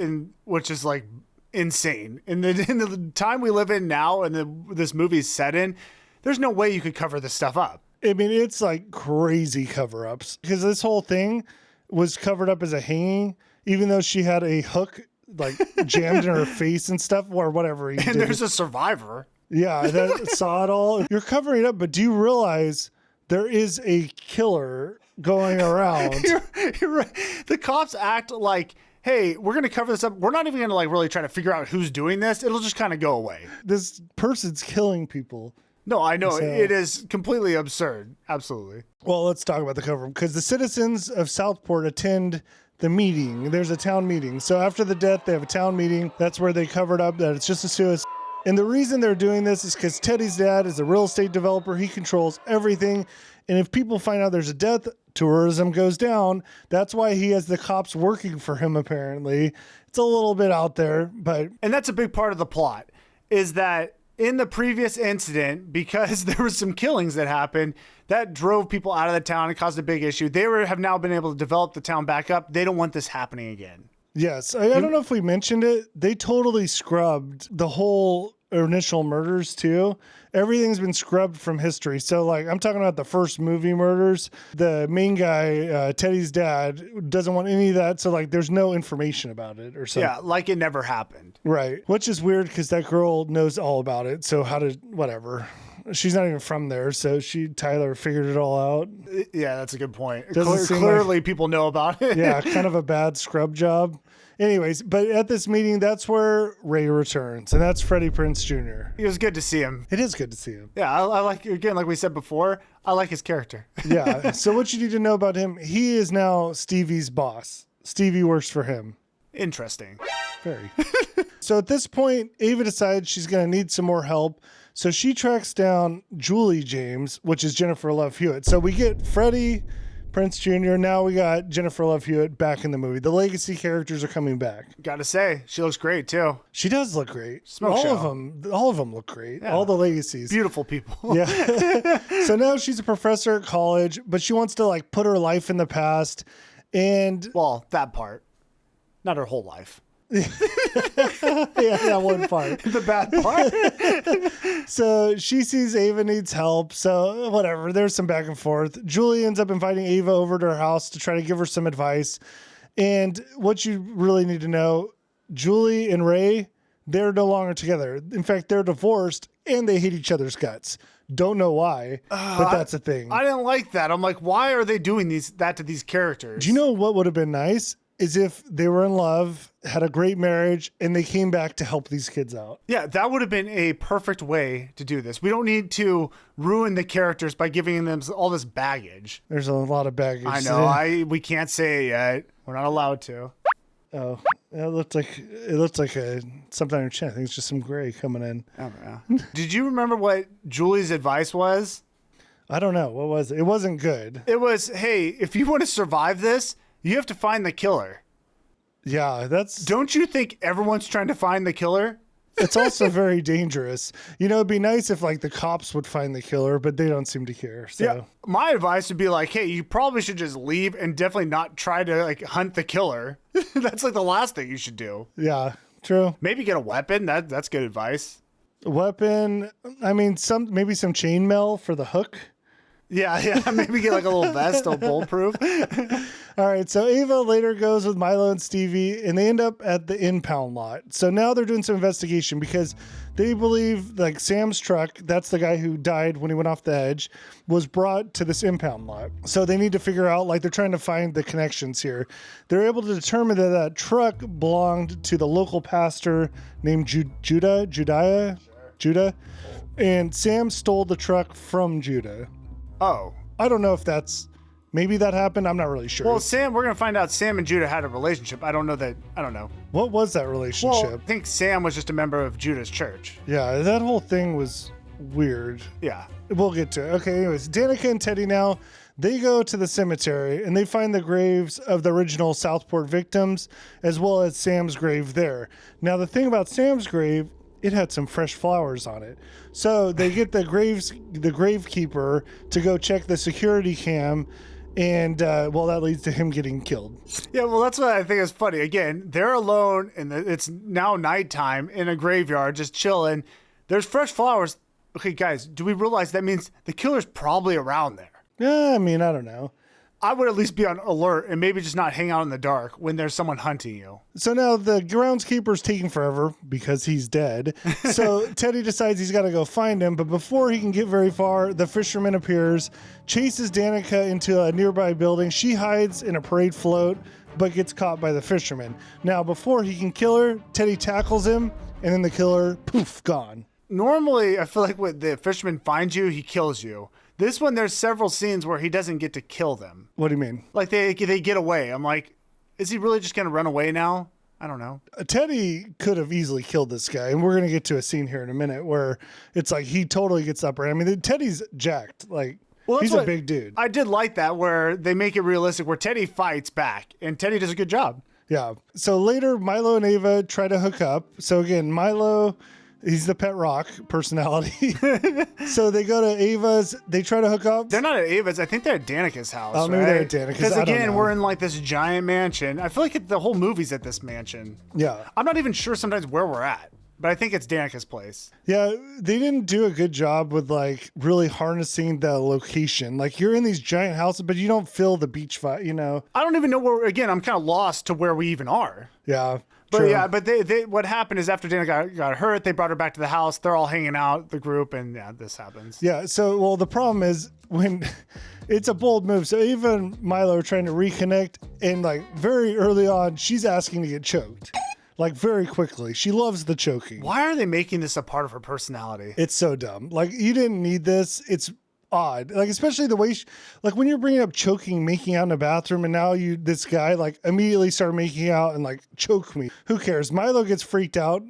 which is like insane. In the time we live in now, and this movie is set in, there's no way you could cover this stuff up. I mean, it's like crazy cover-ups, because this whole thing was covered up as a hanging, even though she had a hook like jammed in her face and stuff, or whatever. And there's a survivor. Yeah, that saw it all. You're covering it up, but do you realize there is a killer going around? You're right. The cops act like, hey, we're going to cover this up. We're not even going to like really try to figure out who's doing this. It'll just kind of go away. This person's killing people. No, I know. So- It is completely absurd. Absolutely. Well, let's talk about the cover, because the citizens of Southport attend the meeting. There's a town meeting. So after the death, they have a town meeting. That's where they covered up that it's just a suicide. And the reason they're doing this is because Teddy's dad is a real estate developer. He controls everything. And if people find out there's a death, tourism goes down. That's why he has the cops working for him, apparently. It's a little bit out there, but... And that's a big part of the plot, is that in the previous incident, because there was some killings that happened, that drove people out of the town and caused a big issue. They have now been able to develop the town back up. They don't want this happening again. Yes. I don't know if we mentioned it. They totally scrubbed the whole initial murders too. Everything's been scrubbed from history. So like, I'm talking about the first movie murders. The main guy, Teddy's dad, doesn't want any of that. So like, there's no information about it or something. Yeah, like it never happened. Right. Which is weird, because that girl knows all about it. So whatever. She's not even from there. So Tyler figured it all out. Yeah, that's a good point. Doesn't seem Clearly people know about it. Yeah, kind of a bad scrub job. Anyways, but at this meeting, that's where Ray returns, and that's Freddie Prinze Jr. It was good to see him. It is good to see him. Yeah, I like, again, like we said before, I like his character. Yeah. So what you need to know about him, he is now Stevie's boss. Stevie works for him. Interesting. Very. So at this point, Ava decides she's going to need some more help. So she tracks down Julie James, which is Jennifer Love Hewitt. So we get Freddie Prinze Jr. Now we got Jennifer Love Hewitt back in the movie. The legacy characters are coming back. Gotta say, she looks great too. She does look great. Smoke all show. of them look great. Yeah. All the legacies. Beautiful people. Yeah. So now she's a professor at college, but she wants to like put her life in the past. And Well, that part. Not her whole life. yeah, that one part. The bad part. So she sees Ava needs help. So whatever, there's some back and forth. Julie ends up inviting Ava over to her house to try to give her some advice. And what you really need to know, Julie and Ray, they're no longer together. In fact, they're divorced and they hate each other's guts. Don't know why, but that's a thing. I didn't like that. I'm like, why are they doing that to these characters? Do you know what would have been nice? as if they were in love, had a great marriage, and they came back to help these kids out. Yeah, that would have been a perfect way to do this. We don't need to ruin the characters by giving them all this baggage. There's a lot of baggage. I know. We can't say it yet. We're not allowed to. Oh, it looked like something on your chin. I think it's just some gray coming in. Oh, yeah. Did you remember what Julie's advice was? I don't know. What was it? It wasn't good. It was, hey, if you want to survive this, you have to find the killer. Yeah, Don't you think everyone's trying to find the killer? it's also very dangerous. You know, it'd be nice if like the cops would find the killer, but they don't seem to care. So Yeah. My advice would be like, hey, you probably should just leave and definitely not try to like hunt the killer. That's like the last thing you should do. yeah, true. Maybe get a weapon. That's good advice. Weapon. I mean, maybe some chainmail for the hook. Yeah. Maybe get like a little vest, all bulletproof. All right, so Ava later goes with Milo and Stevie, and they end up at the impound lot. So now they're doing some investigation because they believe like Sam's truck, that's the guy who died when he went off the edge, was brought to this impound lot. So they need to figure out, like they're trying to find the connections here. They're able to determine that that truck belonged to the local pastor named Judah, and Sam stole the truck from Judah. Oh. I don't know if maybe that happened. I'm not really sure. Well, we're going to find out Sam and Judah had a relationship. I don't know. What was that relationship? Well, I think Sam was just a member of Judah's church. Yeah, that whole thing was weird. Yeah. We'll get to it. Okay, anyways, Danica and Teddy now, they go to the cemetery and they find the graves of the original Southport victims as well as Sam's grave there. Now, the thing about Sam's grave, it had some fresh flowers on it. So they get the gravekeeper to go check the security cam, and that leads to him getting killed. Yeah, well, that's what I think is funny. Again, they're alone, and it's now nighttime in a graveyard, just chilling. There's fresh flowers. Okay, guys, do we realize that means the killer's probably around there? Yeah, I mean, I don't know. I would at least be on alert and maybe just not hang out in the dark when there's someone hunting you. So now the groundskeeper's taking forever because he's dead. So Teddy decides he's got to go find him. But before he can get very far, the fisherman appears, chases Danica into a nearby building. She hides in a parade float, but gets caught by the fisherman. Now, before he can kill her, Teddy tackles him, and then the killer, poof, gone. Normally, I feel like when the fisherman finds you, he kills you. This one, there's several scenes where he doesn't get to kill them. What do you mean? Like they get away. I'm like, is he really just going to run away now? I don't know. Teddy could have easily killed this guy, and we're going to get to a scene here in a minute where it's like he totally gets up. I mean, Teddy's jacked. Like, he's a big dude. I did like that where they make it realistic, where Teddy fights back, and Teddy does a good job. Yeah. So later, Milo and Ava try to hook up. So again, Milo... he's the pet rock personality. So they go to Ava's. They try to hook up. They're not at Ava's. I think they're at Danica's house. Oh, maybe they're at Danica's. Because I don't again, know. we're in like this giant mansion. I feel like the whole movie's at this mansion. Yeah. I'm not even sure sometimes where we're at, but I think it's Danica's place. Yeah. They didn't do a good job with like really harnessing the location. Like you're in these giant houses, but you don't feel the beach vibe, you know? I don't even know where, again, I'm kind of lost to where we even are. Yeah. But true. yeah, but they what happened is after Danica got hurt, they brought her back to the house. They're all hanging out, the group, and yeah, this happens. Yeah. So, well, the problem is when it's a bold move. So Ava and Milo are trying to reconnect, and like very early on, she's asking to get choked. Like very quickly. She loves the choking. Why are they making this a part of her personality? It's so dumb. Like you didn't need this. It's odd. Like especially the way like when you're bringing up choking, making out in a bathroom, and now this guy like immediately start making out and like choke me. Who cares? Milo gets freaked out.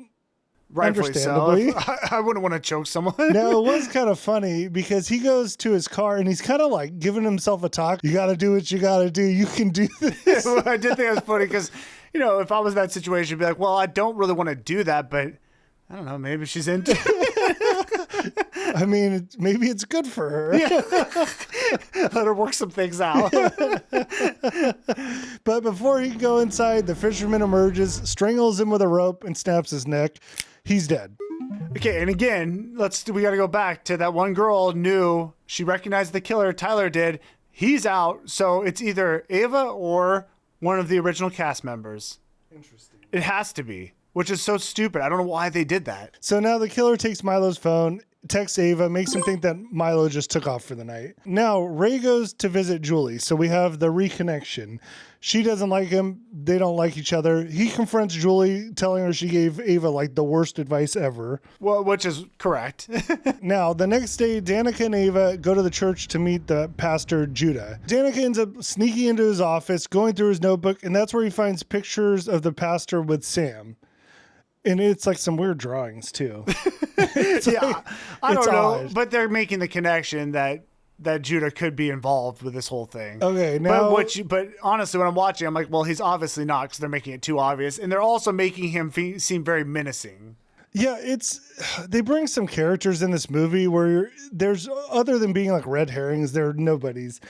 Rightfully Understandably. so. I wouldn't want to choke someone. Now it was kind of funny because he goes to his car and he's kind of like giving himself a talk. You got to do what you got to do. You can do this. I did think it was funny because, you know, if I was in that situation, I'd be like, well, I don't really want to do that, but I don't know, maybe she's into it. I mean, maybe it's good for her. Yeah. Let her work some things out. But before he can go inside, the fisherman emerges, strangles him with a rope, and snaps his neck. He's dead. Okay, and again, we got to go back to that one girl she recognized the killer, Tyler did. He's out, so it's either Ava or one of the original cast members. Interesting. It has to be, which is so stupid. I don't know why they did that. So now the killer takes Milo's phone, texts Ava, makes him think that Milo just took off for the night. Now, Ray goes to visit Julie, so we have the reconnection. She doesn't like him. They don't like each other. He confronts Julie, telling her she gave Ava like the worst advice ever. Well, which is correct. Now, the next day, Danica and Ava go to the church to meet the pastor, Judah. Danica ends up sneaking into his office, going through his notebook, and that's where he finds pictures of the pastor with Sam. And it's like some weird drawings too. Yeah, I don't know, odd. but they're making the connection that Judah could be involved with this whole thing. Okay, now... But honestly, when I'm watching, I'm like, well, he's obviously not, because they're making it too obvious. And they're also making him seem very menacing. Yeah, they bring some characters in this movie where there's, other than being like red herrings, they're nobodies.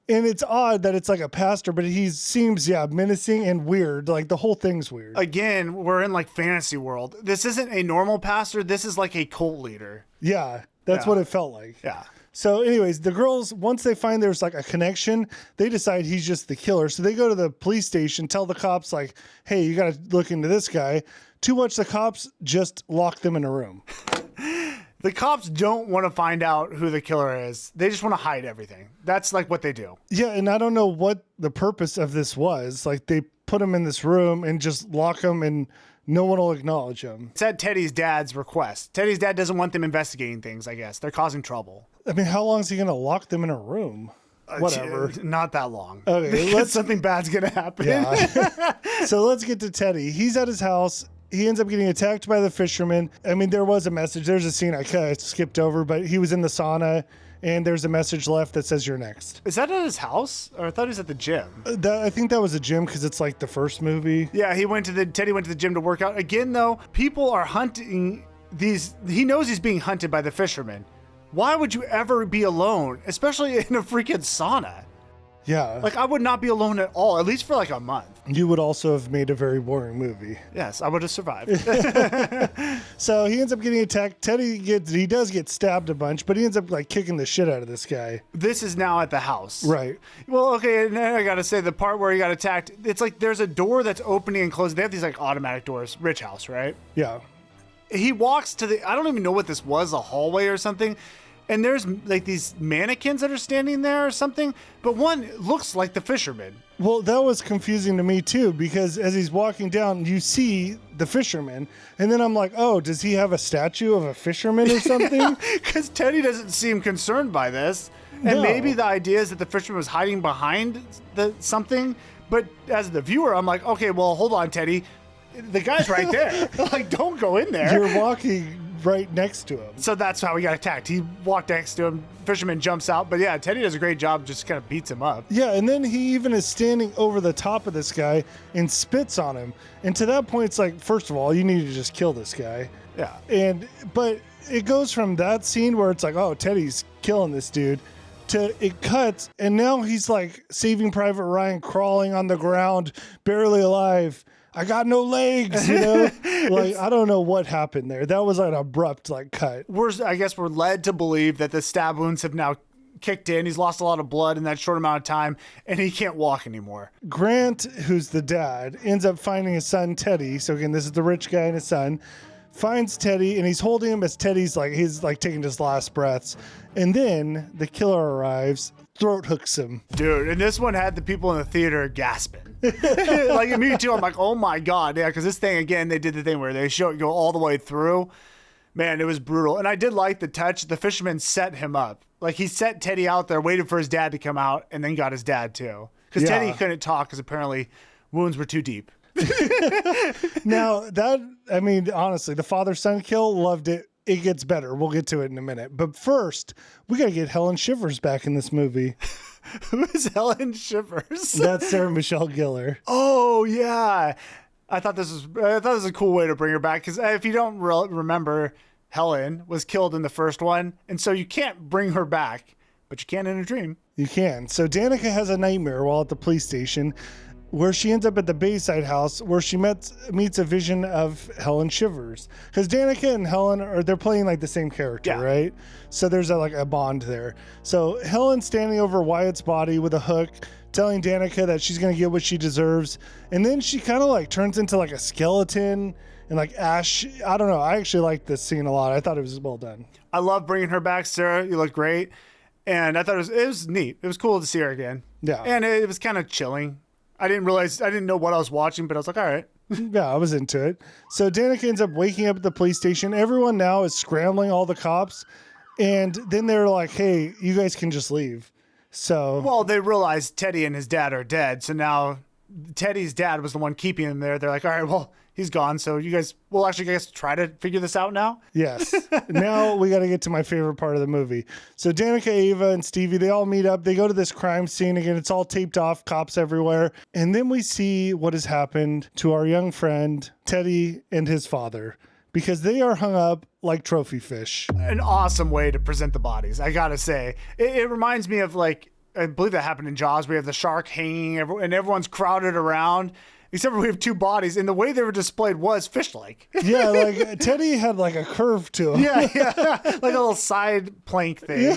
And it's odd that it's like a pastor, but he seems, menacing and weird. Like the whole thing's weird. Again, we're in like fantasy world. This isn't a normal pastor. This is like a cult leader. Yeah, that's what it felt like. Yeah. So anyways, the girls, once they find there's like a connection, they decide he's just the killer. So they go to the police station, tell the cops like, hey, you got to look into this guy. To which the cops just lock them in a room. The cops don't want to find out who the killer is. They just want to hide everything. That's like what they do. Yeah, and I don't know what the purpose of this was. Like they put him in this room and just lock him and no one will acknowledge him. It's at Teddy's dad's request. Teddy's dad doesn't want them investigating things, I guess. They're causing trouble. I mean, how long is he going to lock them in a room? Whatever. Not that long. Okay, something bad's going to happen. Yeah. So let's get to Teddy. He's at his house. He ends up getting attacked by the fisherman. I mean, there was a message. There's a scene I kind of skipped over, but he was in the sauna, and there's a message left that says, "You're next." Is that at his house? Or I thought he was at the gym. I think that was a gym because it's like the first movie. Yeah, Teddy went to the gym to work out. Again, though, people are hunting these. He knows he's being hunted by the fisherman. Why would you ever be alone, especially in a freaking sauna? Yeah. Like, I would not be alone at all, at least for like a month. You would also have made a very boring movie. Yes, I would have survived. So he ends up getting attacked. He does get stabbed a bunch, but he ends up like kicking the shit out of this guy. This is now at the house. Right. Well, okay, and then I gotta say, the part where he got attacked, it's like there's a door that's opening and closing. They have these like automatic doors. Rich house, right? Yeah. He walks to I don't even know what this was, a hallway or something. And there's like these mannequins that are standing there or something, but one looks like the fisherman. Well, that was confusing to me too, because as he's walking down, you see the fisherman, and then I'm like, oh, does he have a statue of a fisherman or something? Because Teddy doesn't seem concerned by this. And No. maybe the idea is that the fisherman was hiding behind something, but as the viewer, I'm like, okay, well, hold on, Teddy. The guy's right there. Like, don't go in there. You're walking right next to him. So that's how he got attacked. He walked next to him. Fisherman jumps out. But yeah, Teddy does a great job, just kind of beats him up. Yeah, and then he even is standing over the top of this guy and spits on him. And to that point, it's like, first of all, you need to just kill this guy. Yeah. But it goes from that scene where it's like, oh, Teddy's killing this dude, to it cuts, and now he's like Saving Private Ryan, crawling on the ground, barely alive. I got no legs, you know? Like, I don't know what happened there. That was an abrupt, like, cut. I guess we're led to believe that the stab wounds have now kicked in. He's lost a lot of blood in that short amount of time, and he can't walk anymore. Grant, who's the dad, ends up finding his son, Teddy. So, again, this is the rich guy and his son. Finds Teddy, and he's holding him as Teddy's, like, he's, like, taking his last breaths. And then the killer arrives, throat hooks him. Dude, and this one had the people in the theater gasping. Like, me too. I'm like, oh my God. Yeah, because this thing, again, they did the thing where they show it go all the way through. Man, it was brutal. And I did like the touch. The fisherman set him up. Like, he set Teddy out there, waited for his dad to come out, and then got his dad too. Because Yeah. Teddy couldn't talk because apparently wounds were too deep. Now, honestly, the father-son kill, loved it. It gets better. We'll get to it in a minute. But first, we got to get Helen Shivers back in this movie. Who is Helen Shivers? That's Sarah Michelle Gellar. Oh, yeah. I thought this was a cool way to bring her back, because if you don't remember, Helen was killed in the first one, and so you can't bring her back, but you can in a dream. You can. So Danica has a nightmare while at the police station where she ends up at the Bayside house where she meets a vision of Helen Shivers. Because Danica and Helen they're playing like the same character, Yeah. right? So there's a bond there. So Helen's standing over Wyatt's body with a hook, telling Danica that she's going to get what she deserves. And then she kind of like turns into like a skeleton and like Ash. I don't know. I actually liked this scene a lot. I thought it was well done. I love bringing her back, Sarah. You look great. And I thought it was neat. It was cool to see her again. Yeah. And it was kind of chilling. I didn't know what I was watching, but I was like, all right. Yeah, I was into it. So Danica ends up waking up at the police station. Everyone now is scrambling, all the cops. And then they're like, hey, you guys can just leave. So. Well, they realized Teddy and his dad are dead. So now Teddy's dad was the one keeping him there. They're like, all right, well, he's gone. So you guys will actually try to figure this out now? Yes. Now we got to get to my favorite part of the movie. So Danica, Ava, and Stevie, they all meet up. They go to this crime scene. Again, it's all taped off, cops everywhere. And then we see what has happened to our young friend, Teddy, and his father, because they are hung up like trophy fish. An awesome way to present the bodies, I got to say. It reminds me of, like, I believe that happened in Jaws. We have the shark hanging and everyone's crowded around. Except for we have two bodies, and the way they were displayed was fish-like. Yeah, like Teddy had like a curve to him. Yeah, like a little side plank thing.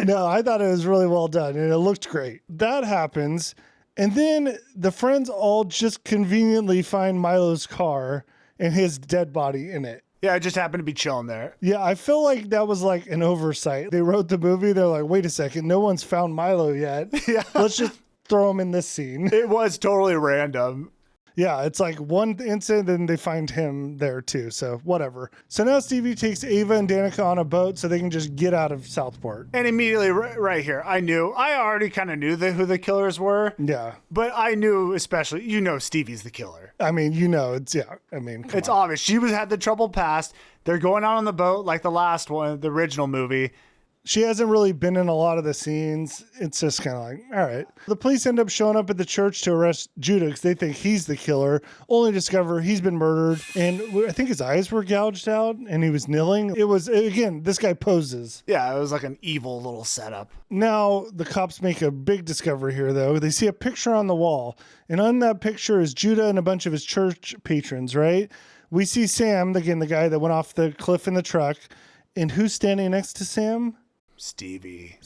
No, I thought it was really well done, and it looked great. That happens, and then the friends all just conveniently find Milo's car and his dead body in it. Yeah, it just happened to be chilling there. Yeah, I feel like that was like an oversight. They wrote the movie, they're like, wait a second, no one's found Milo yet. Yeah. Let's just throw him in this scene. It was totally random. Yeah, it's like one incident, and they find him there too. So whatever. So now Stevie takes Ava and Danica on a boat so they can just get out of Southport. And immediately, right here, I already kind of knew who the killers were. Yeah. But I knew especially, Stevie's the killer. I mean, it's, yeah. I mean, It's obvious. She had the trouble past. They're going out on the boat like the last one, the original movie. She hasn't really been in a lot of the scenes. It's just kind of like, all right. The police end up showing up at the church to arrest Judah because they think he's the killer, only to discover he's been murdered. And I think his eyes were gouged out and he was kneeling. It was, again, this guy poses. Yeah, it was like an evil little setup. Now, the cops make a big discovery here, though. They see a picture on the wall. And on that picture is Judah and a bunch of his church patrons, right? We see Sam, again, the guy that went off the cliff in the truck. And who's standing next to Sam? Stevie.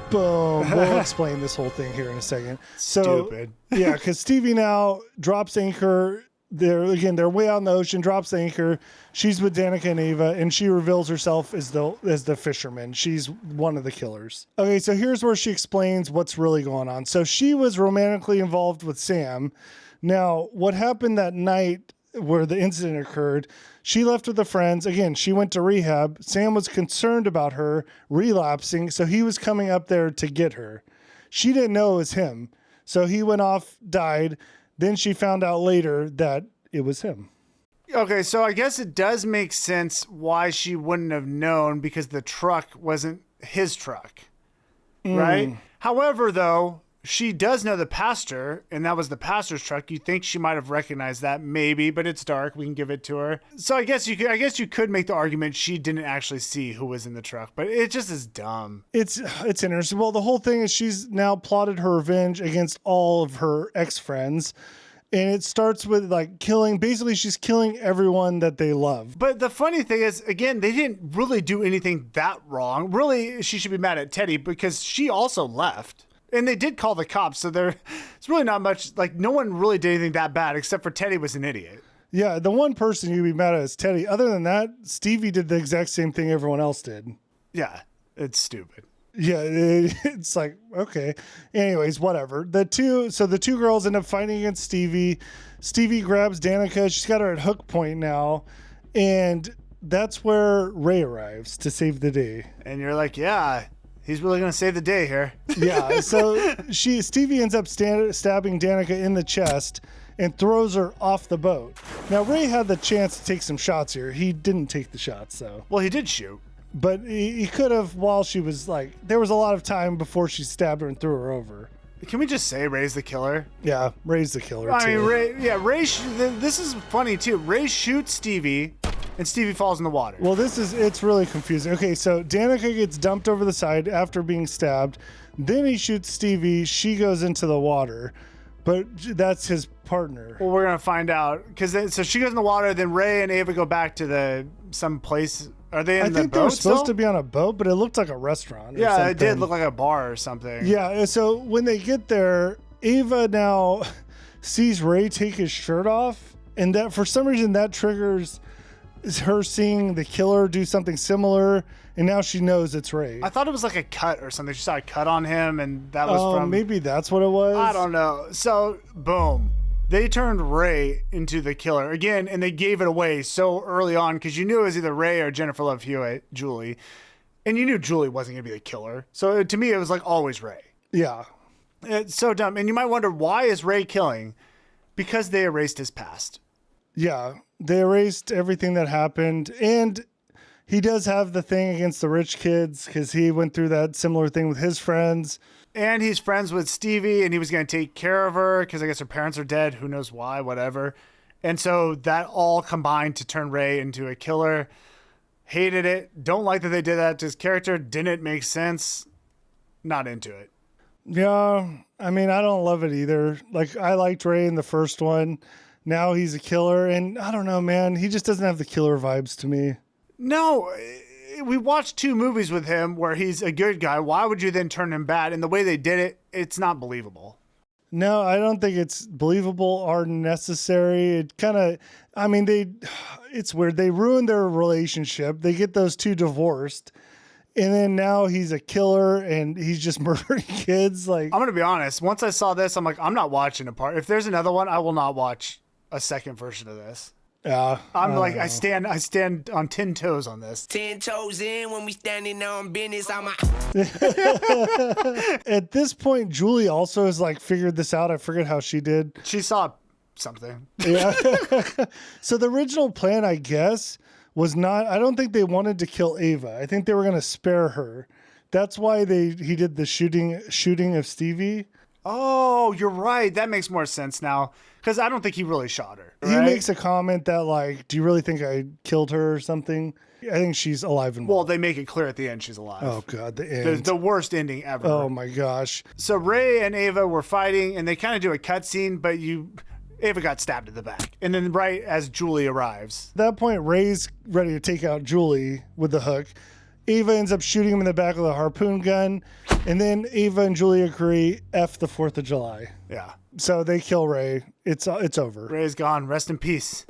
Boom. We'll explain this whole thing here in a second. So, Stupid. Yeah, because Stevie now drops anchor. They're way out in the ocean, drops anchor. She's with Danica and Ava, and she reveals herself as the fisherman. She's one of the killers. Okay, so here's where she explains what's really going on. So she was romantically involved with Sam. Now, what happened that night where the incident occurred, she left with the friends. Again, she went to rehab. Sam was concerned about her relapsing, so he was coming up there to get her. She didn't know it was him. So he went off, died. Then she found out later that it was him. Okay, so I guess it does make sense why she wouldn't have known, because the truck wasn't his truck, right? However, though, she does know the pastor, and that was the pastor's truck. You think she might have recognized that, maybe, but it's dark. We can give it to her. So I guess you could make the argument she didn't actually see who was in the truck, but it just is dumb. It's interesting. Well, the whole thing is she's now plotted her revenge against all of her ex-friends. And it starts with like basically she's killing everyone that they love. But the funny thing is, again, they didn't really do anything that wrong. Really, she should be mad at Teddy because she also left. And they did call the cops, so it's really not much, like no one really did anything that bad except for Teddy was an idiot. Yeah, the one person you'd be mad at is Teddy. Other than that, Stevie did the exact same thing everyone else did. Yeah, it's stupid. Yeah, it's like, okay. Anyways, whatever. The two girls end up fighting against Stevie. Stevie grabs Danica. She's got her at hook point now. And that's where Ray arrives to save the day. And you're like, yeah, he's really going to save the day here. Yeah, so Stevie ends up stabbing Danica in the chest and throws her off the boat. Now, Ray had the chance to take some shots here. He didn't take the shots, though. Well, he did shoot. But he could have while she was like, there was a lot of time before she stabbed her and threw her over. Can we just say Ray's the killer? Yeah, Ray's the killer, I too. mean, Ray, this is funny, too. Ray shoots Stevie, and Stevie falls in the water. Well, it's really confusing. Okay, so Danica gets dumped over the side after being stabbed. Then he shoots Stevie. She goes into the water. But that's his partner. Well, we're going to find out. So she goes in the water, then Ray and Ava go back to some place. Are they in the boat? I think they were supposed still? to be on a boat, but it looked like a restaurant. Or yeah, something. it did look like a bar or something. Yeah, so when they get there, Ava now, sees Ray take his shirt off, and that for some reason that triggers her seeing the killer do something similar, and now she knows it's Ray. I thought it was like a cut or something. She saw a cut on him, and that was from... Maybe that's what it was. I don't know. So, boom. They turned Ray into the killer again, and they gave it away so early on because you knew it was either Ray or Jennifer Love Hewitt, Julie, and you knew Julie wasn't going to be the killer. So to me, it was like always Ray. Yeah. It's so dumb. And you might wonder, why is Ray killing? Because they erased his past. Yeah. They erased everything that happened, and he does have the thing against the rich kids because he went through that similar thing with his friends. And he's friends with Stevie, and he was going to take care of her because I guess her parents are dead. Who knows why, whatever. And so that all combined to turn Ray into a killer. Hated it. Don't like that they did that to his character. Didn't make sense. Not into it. Yeah. I mean, I don't love it either. Like, I liked Ray in the first one. Now he's a killer. And I don't know, man. He just doesn't have the killer vibes to me. No, we watched 2 movies with him where he's a good guy. Why would you then turn him bad? And the way they did it, it's not believable. No, I don't think it's believable or necessary. It kind of, I mean, it's weird. They ruined their relationship. They get those 2 divorced. And then now he's a killer and he's just murdering kids. Like, I'm going to be honest. Once I saw this, I'm like, I'm not watching a part. If there's another one, I will not watch a second version of this. yeah, I'm like, I stand on 10 toes on this. 10 toes in when we standing on business. I'm a... At this point, Julie also has like figured this out. I forget how she did. She saw something. Yeah. So the original plan, I guess, was not, I don't think they wanted to kill Ava. I think they were going to spare her. That's why he did the shooting of Stevie. Oh, you're right. That makes more sense now. Because I don't think he really shot her. He right? makes a comment that like, do you really think I killed her or something? I think she's alive and Well, they make it clear at the end she's alive. oh God, the end. The worst ending ever. Oh my gosh. So Ray and Ava were fighting, and they kind of do a cutscene, but Ava got stabbed in the back. And then right as Julie arrives. At that point, Ray's ready to take out Julie with the hook. Ava ends up shooting him in the back with a harpoon gun. And then Ava and Julie agree, F the 4th of July. Yeah. So they kill Ray. It's over. Ray's gone. Rest in peace.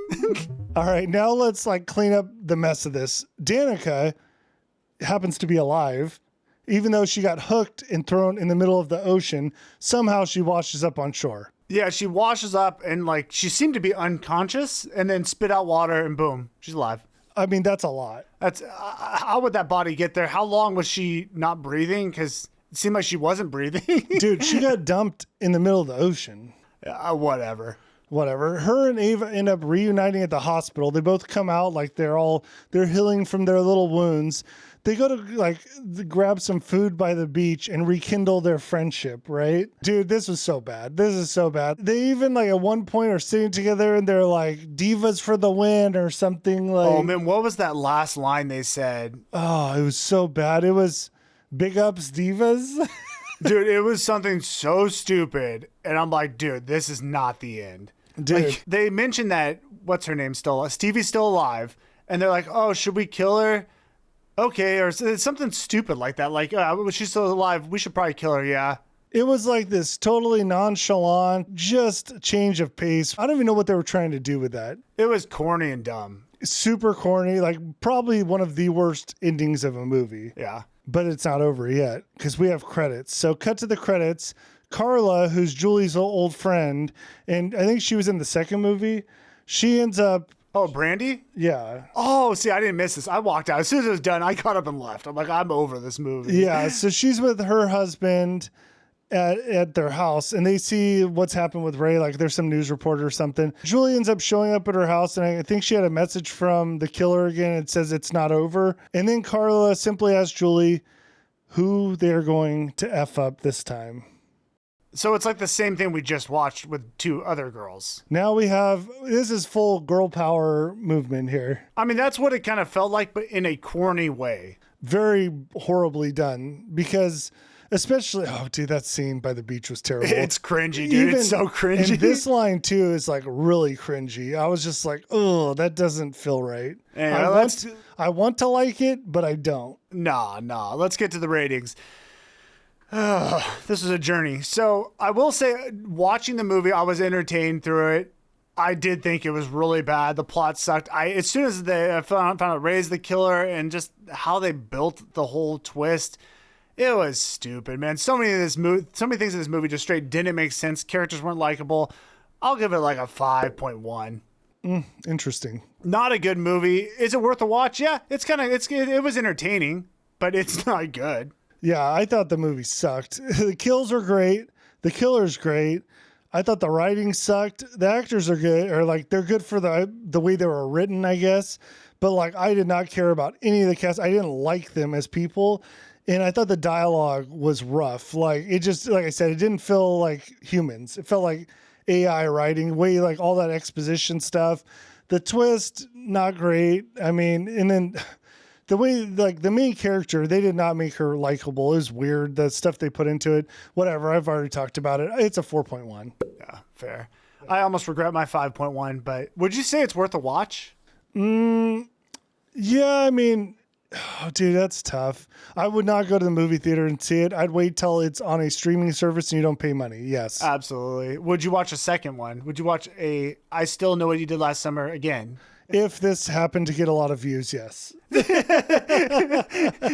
All right, now let's like clean up the mess of this. Danica happens to be alive. Even though she got hooked and thrown in the middle of the ocean, somehow she washes up on shore. Yeah, she washes up and like she seemed to be unconscious and then spit out water and boom, she's alive. I mean, that's a lot. That's how would that body get there? How long was she not breathing? Because it seemed like she wasn't breathing. Dude, she got dumped in the middle of the ocean. Whatever. Her and Ava end up reuniting at the hospital. They both come out like they're healing from their little wounds. They go to like grab some food by the beach and rekindle their friendship, right? Dude, this was so bad. This is so bad. They even like at one point are sitting together and they're like divas for the win or something like. Oh man, what was that last line they said? Oh, it was so bad. It was big ups divas. Dude, it was something so stupid. And I'm like, dude, this is not the end. Dude. Like, they mentioned that, what's her name still? Stevie's still alive. And they're like, oh, should we kill her? Okay, or it's something stupid like that. Like, she's still alive. We should probably kill her, yeah. It was like this totally nonchalant, just change of pace. I don't even know what they were trying to do with that. It was corny and dumb. Super corny, like probably one of the worst endings of a movie. Yeah. But it's not over yet because we have credits. So cut to the credits. Carla, who's Julie's old friend, and I think she was in the second movie, she ends up... Oh, Brandy? Yeah. Oh, see, I didn't miss this. I walked out. As soon as it was done, I got up and left. I'm like, I'm over this movie. Yeah, so she's with her husband at their house, and they see what's happened with Ray. Like, there's some news reporter or something. Julie ends up showing up at her house, and I think she had a message from the killer again. It says it's not over. And then Carla simply asks Julie who they're going to F up this time. So it's like the same thing we just watched with 2 other girls. Now we have, this is full girl power movement here. I mean, that's what it kind of felt like, but in a corny way. Very horribly done because especially, oh dude, that scene by the beach was terrible. It's cringy, dude. It's so cringy. And this line too is like really cringy. I was just like, oh, that doesn't feel right. Anyway, I want to like it, but I don't. Nah. Let's get to the ratings. This was a journey. So I will say, watching the movie, I was entertained through it. I did think it was really bad. The plot sucked. As soon as I found out Ray's the killer and just how they built the whole twist, it was stupid, man. So many things in this movie just straight didn't make sense. Characters weren't likable. I'll give it like a 5.1. Interesting. Not a good movie. Is it worth a watch? Yeah, it was entertaining, but it's not good. Yeah, I thought the movie sucked. The kills are great. The killer's great. I thought the writing sucked. The actors are good, or like they're good for the way they were written, I guess. But like I did not care about any of the cast. I didn't like them as people. And I thought the dialogue was rough. Like it just, like I said, it didn't feel like humans. It felt like AI writing, way like all that exposition stuff. The twist, not great. I mean, and then the way, like the main character, they did not make her likable. It was weird. The stuff they put into it, whatever. I've already talked about it. It's a 4.1. Yeah, fair. I almost regret my 5.1, but would you say it's worth a watch? Yeah, I mean, oh, dude, that's tough. I would not go to the movie theater and see it. I'd wait till it's on a streaming service and you don't pay money. Yes. Absolutely. Would you watch a second one? Would you watch I Still Know What You Did Last Summer again? If this happened to get a lot of views, yes.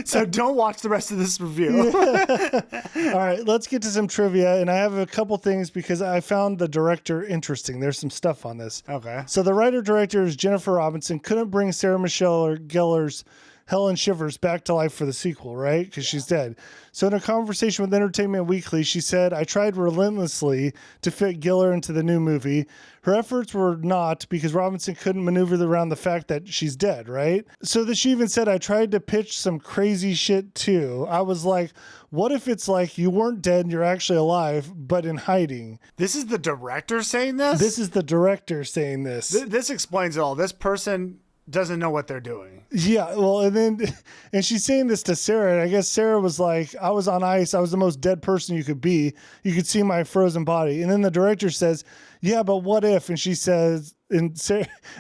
So don't watch the rest of this review. All right, let's get to some trivia. And I have a couple things because I found the director interesting. There's some stuff on this. Okay. So the writer-director is Jennifer Robinson. Couldn't bring Sarah Michelle Gellar's Helen Shivers back to life for the sequel, right? Because she's dead. So in a conversation with Entertainment Weekly, she said, I tried relentlessly to fit Giller into the new movie. Her efforts were not because Robinson couldn't maneuver around the fact that she's dead, right? So she even said, I tried to pitch some crazy shit too. I was like, what if it's like you weren't dead and you're actually alive, but in hiding? This is the director saying this? This is the director saying this. This explains it all. This person doesn't know what they're doing. Yeah, well, and she's saying this to Sarah, and I guess Sarah was like, I was on ice. I was the most dead person you could be. You could see my frozen body. And then the director says, yeah, but what if? And she says, and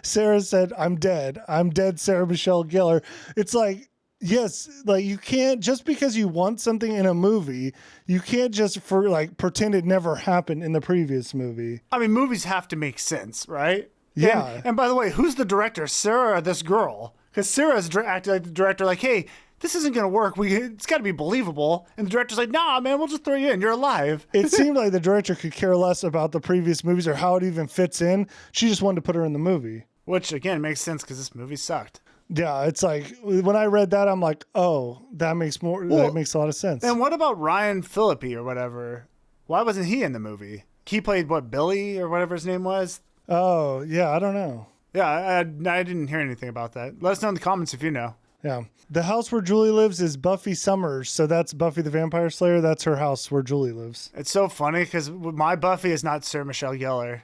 Sarah said, I'm dead. I'm dead, Sarah Michelle Gellar. It's like, yes, like you can't, just because you want something in a movie, you can't just pretend it never happened in the previous movie. I mean, movies have to make sense, right? Yeah. And by the way, who's the director? Sarah or this girl? Because Sarah's acting like the director, like, hey, this isn't going to work. It's got to be believable. And the director's like, nah, man, we'll just throw you in. You're alive. It seemed like the director could care less about the previous movies or how it even fits in. She just wanted to put her in the movie. Which, again, makes sense because this movie sucked. Yeah, it's like, when I read that, I'm like, oh, that makes a lot of sense. And what about Ryan Phillippe or whatever? Why wasn't he in the movie? He played, Billy or whatever his name was? Oh, yeah, I don't know. Yeah, I didn't hear anything about that. Let us know in the comments if you know. Yeah. The house where Julie lives is Buffy Summers. So that's Buffy the Vampire Slayer. That's her house where Julie lives. It's so funny because my Buffy is not Sarah Michelle Gellar.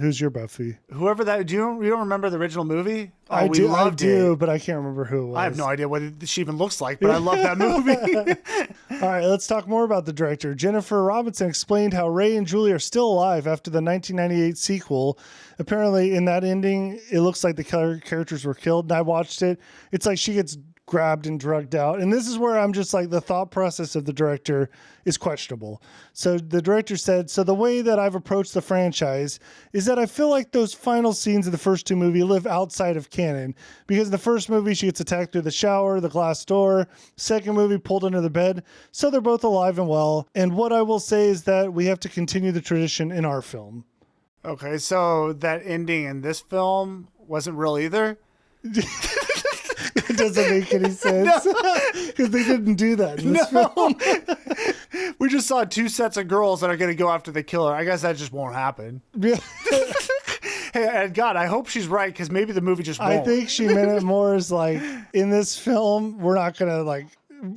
Who's your Buffy? Whoever that, you don't remember the original movie? Oh, I I do, but I can't remember who it was. I have no idea what she even looks like, but I love that movie. All right, let's talk more about the director. Jennifer Robinson explained how Ray and Julie are still alive after the 1998 sequel. Apparently, in that ending, it looks like the characters were killed, and I watched it. It's like she gets grabbed and drugged out. And this is where I'm just like, the thought process of the director is questionable. So the director said, so the way that I've approached the franchise is that I feel like those final scenes of the first two movies live outside of canon, because in the first movie, she gets attacked through the shower, the glass door, second movie pulled under the bed. So they're both alive and well. And what I will say is that we have to continue the tradition in our film. Okay, so that ending in this film wasn't real either? It doesn't make any sense because they didn't do that in this film. We just saw two sets of girls that are going to go after the killer. I guess that just won't happen. Yeah. Hey, and God, I hope she's right because maybe the movie just won't. I think she meant it more as like, in this film, we're not going to like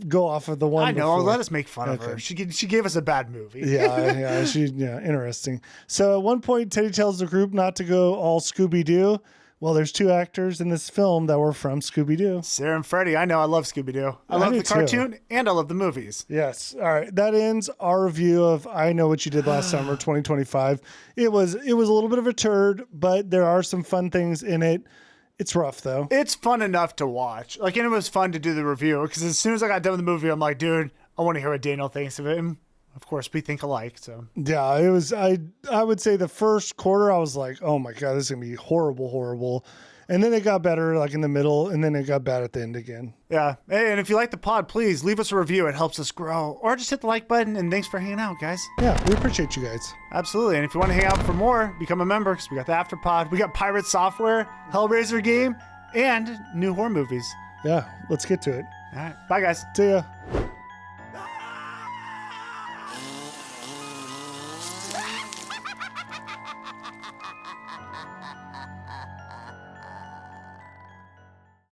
go off of the one. I know. Before. Let us make fun of her. She gave us a bad movie. Yeah. Interesting. So at one point, Teddy tells the group not to go all Scooby-Doo. Well, there's two actors in this film that were from Scooby-Doo. Sarah and Freddie. I know. I love Scooby-Doo. I love the cartoon and I love the movies. Yes. All right. That ends our review of I Know What You Did Last Summer, 2025. It was a little bit of a turd, but there are some fun things in it. It's rough, though. It's fun enough to watch. And it was fun to do the review because as soon as I got done with the movie, I'm like, dude, I want to hear what Daniel thinks of it. And of course, we think alike. So Yeah, it was. I would say the first quarter, I was like, oh my god, this is gonna be horrible, horrible. And then it got better, like in the middle, and then it got bad at the end again. yeah. Hey, and if you like the pod, please leave us a review. It helps us grow. Or just hit the like button. And thanks for hanging out, guys. Yeah, we appreciate you guys. Absolutely. And if you want to hang out for more, become a member because we got the After Pod. We got Pirate Software, Hellraiser game, and new horror movies. Yeah, let's get to it. All right. Bye, guys. See ya.